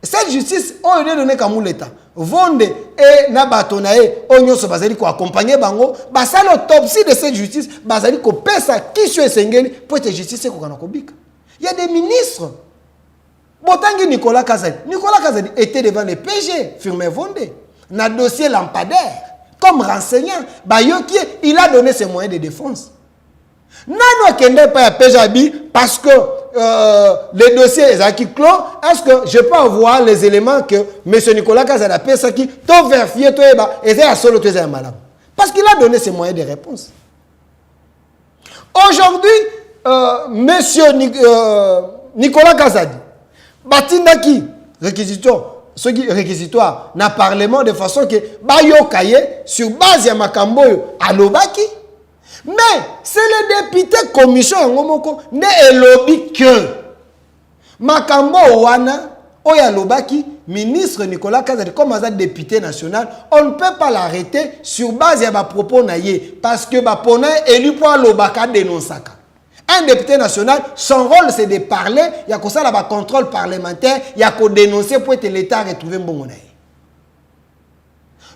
Cette justice, on est donné comme l'État. Vonde et Nabatonae, on se basé pour accompagner Bango, basa l'autopsie de cette justice, basali ko pesa qui soit sengeli pour être justice ko kanakobika. Il y a des ministres. Botangi Nicolas Kazadi. Nicolas Kazadi était devant les PG, Firmin Vondé, dans le dossier lampadaire, comme renseignant. Bayoki, il a donné ses moyens de défense. Nano Kende pas PJB parce que les dossiers est clos. Est-ce que je peux avoir les éléments que M. Nicolas Kazadi a fait qui t'ont vérifié, toi, et c'est à solo, tu es malade. Parce qu'il a donné ses moyens de réponse. Aujourd'hui, M. Nicolas Kazadi, Batindaki, réquisitoire, ce qui réquisitoire, n'a parlement de façon que Bayo Kaye, sur base de Makamboyo, à l'Obaki. Mais c'est le député commission ne lobby que Makambo Wana Oya Lobaki, ministre Nicolas Kazadi, comme un député national, on ne peut pas l'arrêter sur base de propos naïe parce que Bapona est élu pour Lobaka dénonçaka. Un député national, son rôle c'est de parler, il y a comme ça là contrôle parlementaire, il y a qu'à dénoncer pour que l'État retrouve un bon naïe.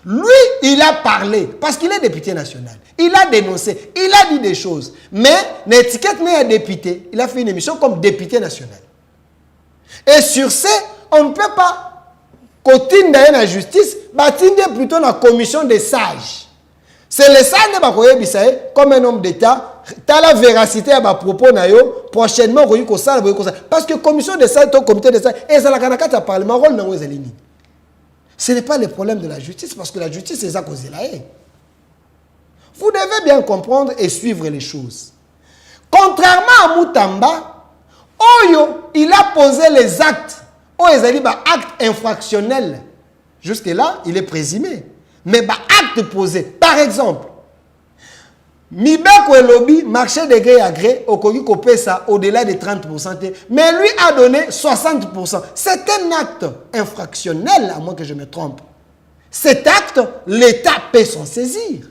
Lui, il a parlé parce qu'il est député national. Il a dénoncé, il a dit des choses. Mais l'étiquette n'est un député. Il a fait une émission comme député national. Et sur ce, on ne peut pas continuer dans la justice, mais plutôt dans la commission des sages. C'est les sages qui sont comme un homme d'État. Tu as la véracité à propos prochainement, parce que la commission des sages, le comité des sages, et c'est la canacate à parler, rôle dans les lignes. Ce n'est pas le problème de la justice, parce que la justice, c'est ça qu'on est là. Vous devez bien comprendre et suivre les choses. Contrairement à Moutamba, Oyo, il a posé les actes. Oyo, il a acte infractionnel. Jusque-là, il est présumé. Mais acte posé. Par exemple, Mibeko et lobby, marché de gré à gré, au Pesa au-delà de 30%. Mais lui a donné 60%. C'est un acte infractionnel, à moins que je me trompe. Cet acte, l'État peut s'en saisir.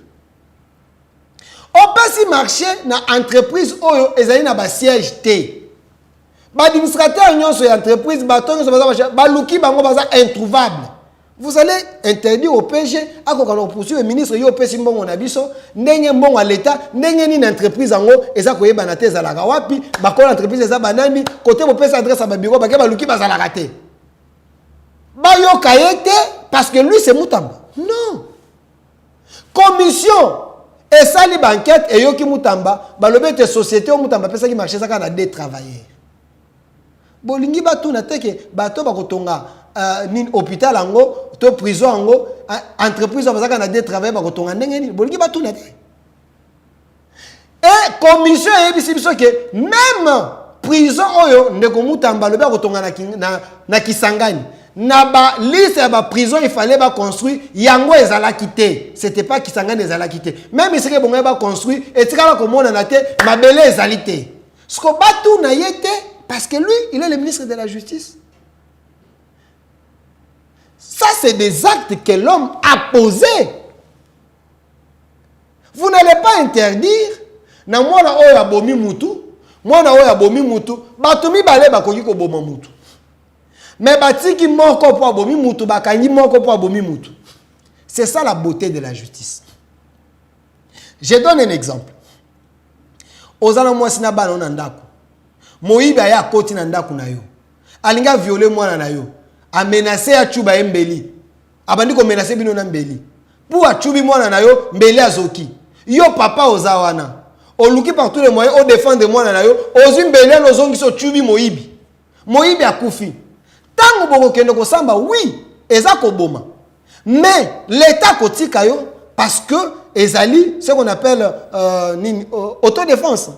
On peut si marcher dans l'entreprise où ils ont un siège T. L'administrateur de l'entreprise, introuvable. Vous allez interdire au PG, à poursuivre le ministre, il peut si bon on a dit ça, n'est bon à l'État, n'est une entreprise en haut, et ça quoi banaté à la gawapi, bakon entreprise ça banani, côté au peut s'adresse à bureau, baké baluki bazala raté. Bayo kayete parce que lui c'est Moutamba. Non. Commission et ça les banquettes et yo ki Moutamba, balobe te société au Moutamba pesa qui marché ça kana des travailleurs. Bolingi batu na teke bato bakotonga ni hôpital ango to prison ango entreprise bazaka na des travailleurs bakotonga ndenge ni bolingi batu na te. Et commission et biso que même prison oyo ndeko Moutamba lobe bakotonga na Kisangani na ba liste ya ba prison il fallait ba construire yango ezala quitté c'était pas Kisangani ezala quitté même il serait bon ba construire et tika ko mona na te mabele ezalité ce ko batu na yete parce que lui il est le ministre de la justice. Ça c'est des actes que l'homme a posés. Vous n'allez pas interdire na mwana oyo abomi mutu mwana oyo abomi mutu batu mibale bakoki ko boma mutu. Mais batiki moko po abomi mutu bakangi moko po abomi mutu. C'est ça la beauté de la justice. Je donne un exemple. Ozana mwasi na bana na ndako. Moyiba ya koti na ndako na yo. Alinga violer mwana na yo. A menacer ya chuba mbeli. Abandi ko menacer bino na mbeli. Pour achubi mwana na yo mbeli azoki. Yo papa ozawana. Oluki par tous les moyens au défendre mwana na yo. Ozu mbeli ozongi so chubi moyibi. Moyibi akufi. Tango boko kende ko samba oui, eza ko boma. Mais l'état kotika yo parce que ezali ce qu'on appelle autodéfense.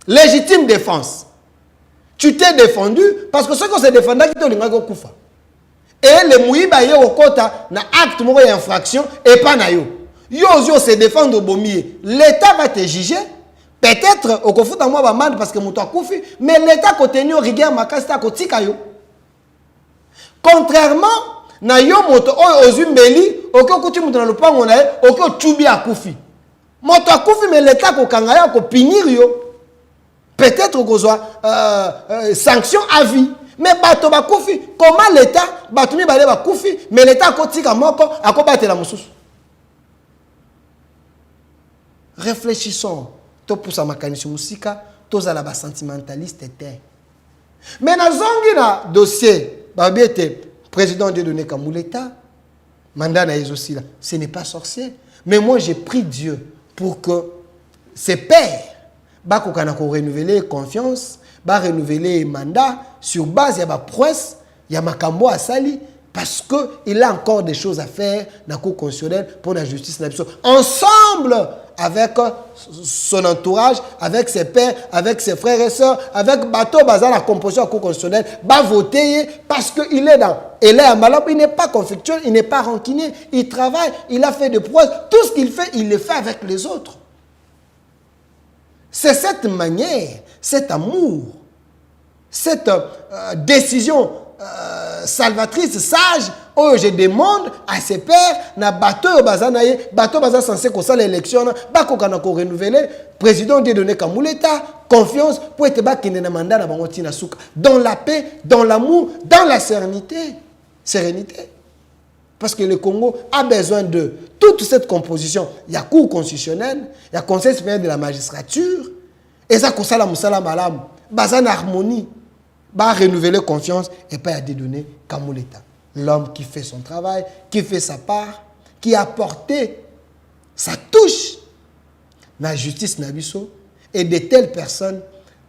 Légitime défense. Tu t'es défendu parce que ce qu'on s'est défendu qui te linga ko kufa. Et le muiba ye okota na acte moko ya infraction et pas na yo. Yo se défendre au bomier. L'état va te juger. Peut-être au kofu dans moi ba mande parce que muto akufi, mais l'état contenu rigueur makasta kotika yo. Contrairement na yo moto oyo ozumbeli, oko kuti muto na lupango na ye, oko chubi akufi. Moto akufi mais l'état ko kangaya ko punir yo. Peut-être ko soit sanction à vie. Mais bato bakufi, comment l'état batumi bale bakufi, mais l'état kotika moko akobatela mususu. Réfléchissons. To pousa makanisi musika tous à la sentimentaliste était. Mais dans un dossier, président de donner Kamouleta, mandat aussi là, ce n'est pas sorcier. Mais moi j'ai pris Dieu pour que ses pères, renouveler confiance, renouveler mandat sur base de la presse, il y a Makambo à Sali, parce qu'il a encore des choses à faire dans la Cour constitutionnelle pour la justice. Ensemble avec son entourage, avec ses pères, avec ses frères et sœurs, avec Bato Bazar, la composition de la Cour constitutionnelle, va voter parce qu'il est dans. Il est à Malab, il n'est pas conflictuel, il n'est pas rancunier, il travaille, il a fait des prouesses. Tout ce qu'il fait, il le fait avec les autres. C'est cette manière, cet amour, cette décision salvatrice, sage, où je demande à ses pères, na bateau bateau censé qu'on ça l'élection, bako kana ko renouveler, président de donner Kamouleta, confiance pour être bas qui n'a mandat na bango tina souka, dans la paix, dans l'amour, dans la sérénité. Parce que le Congo a besoin de toute cette composition. Il y a cour constitutionnelle, il y a conseil supérieur de la magistrature, et ça ça la musala malam, bazan harmonie, va renouveler confiance et pas à dédonner Kamouleta. L'homme qui fait son travail, qui fait sa part, qui a apporté sa touche dans la justice nabiso, et de telles personnes,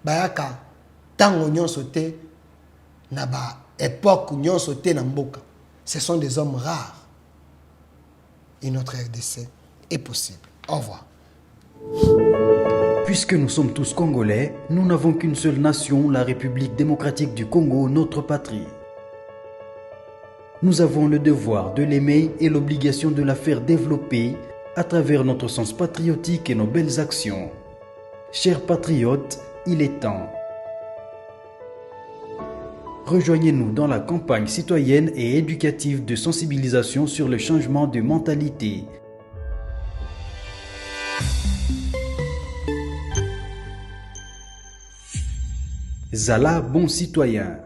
bayaka tant on sauté na ba époque on sauté na mboka. Ce sont des hommes rares. Et notre RDC est possible. Au revoir. Puisque nous sommes tous Congolais, nous n'avons qu'une seule nation, la République démocratique du Congo, notre patrie. Nous avons le devoir de l'aimer et l'obligation de la faire développer à travers notre sens patriotique et nos belles actions. Chers patriotes, il est temps. Rejoignez-nous dans la campagne citoyenne et éducative de sensibilisation sur le changement de mentalité. Zala bon citoyen.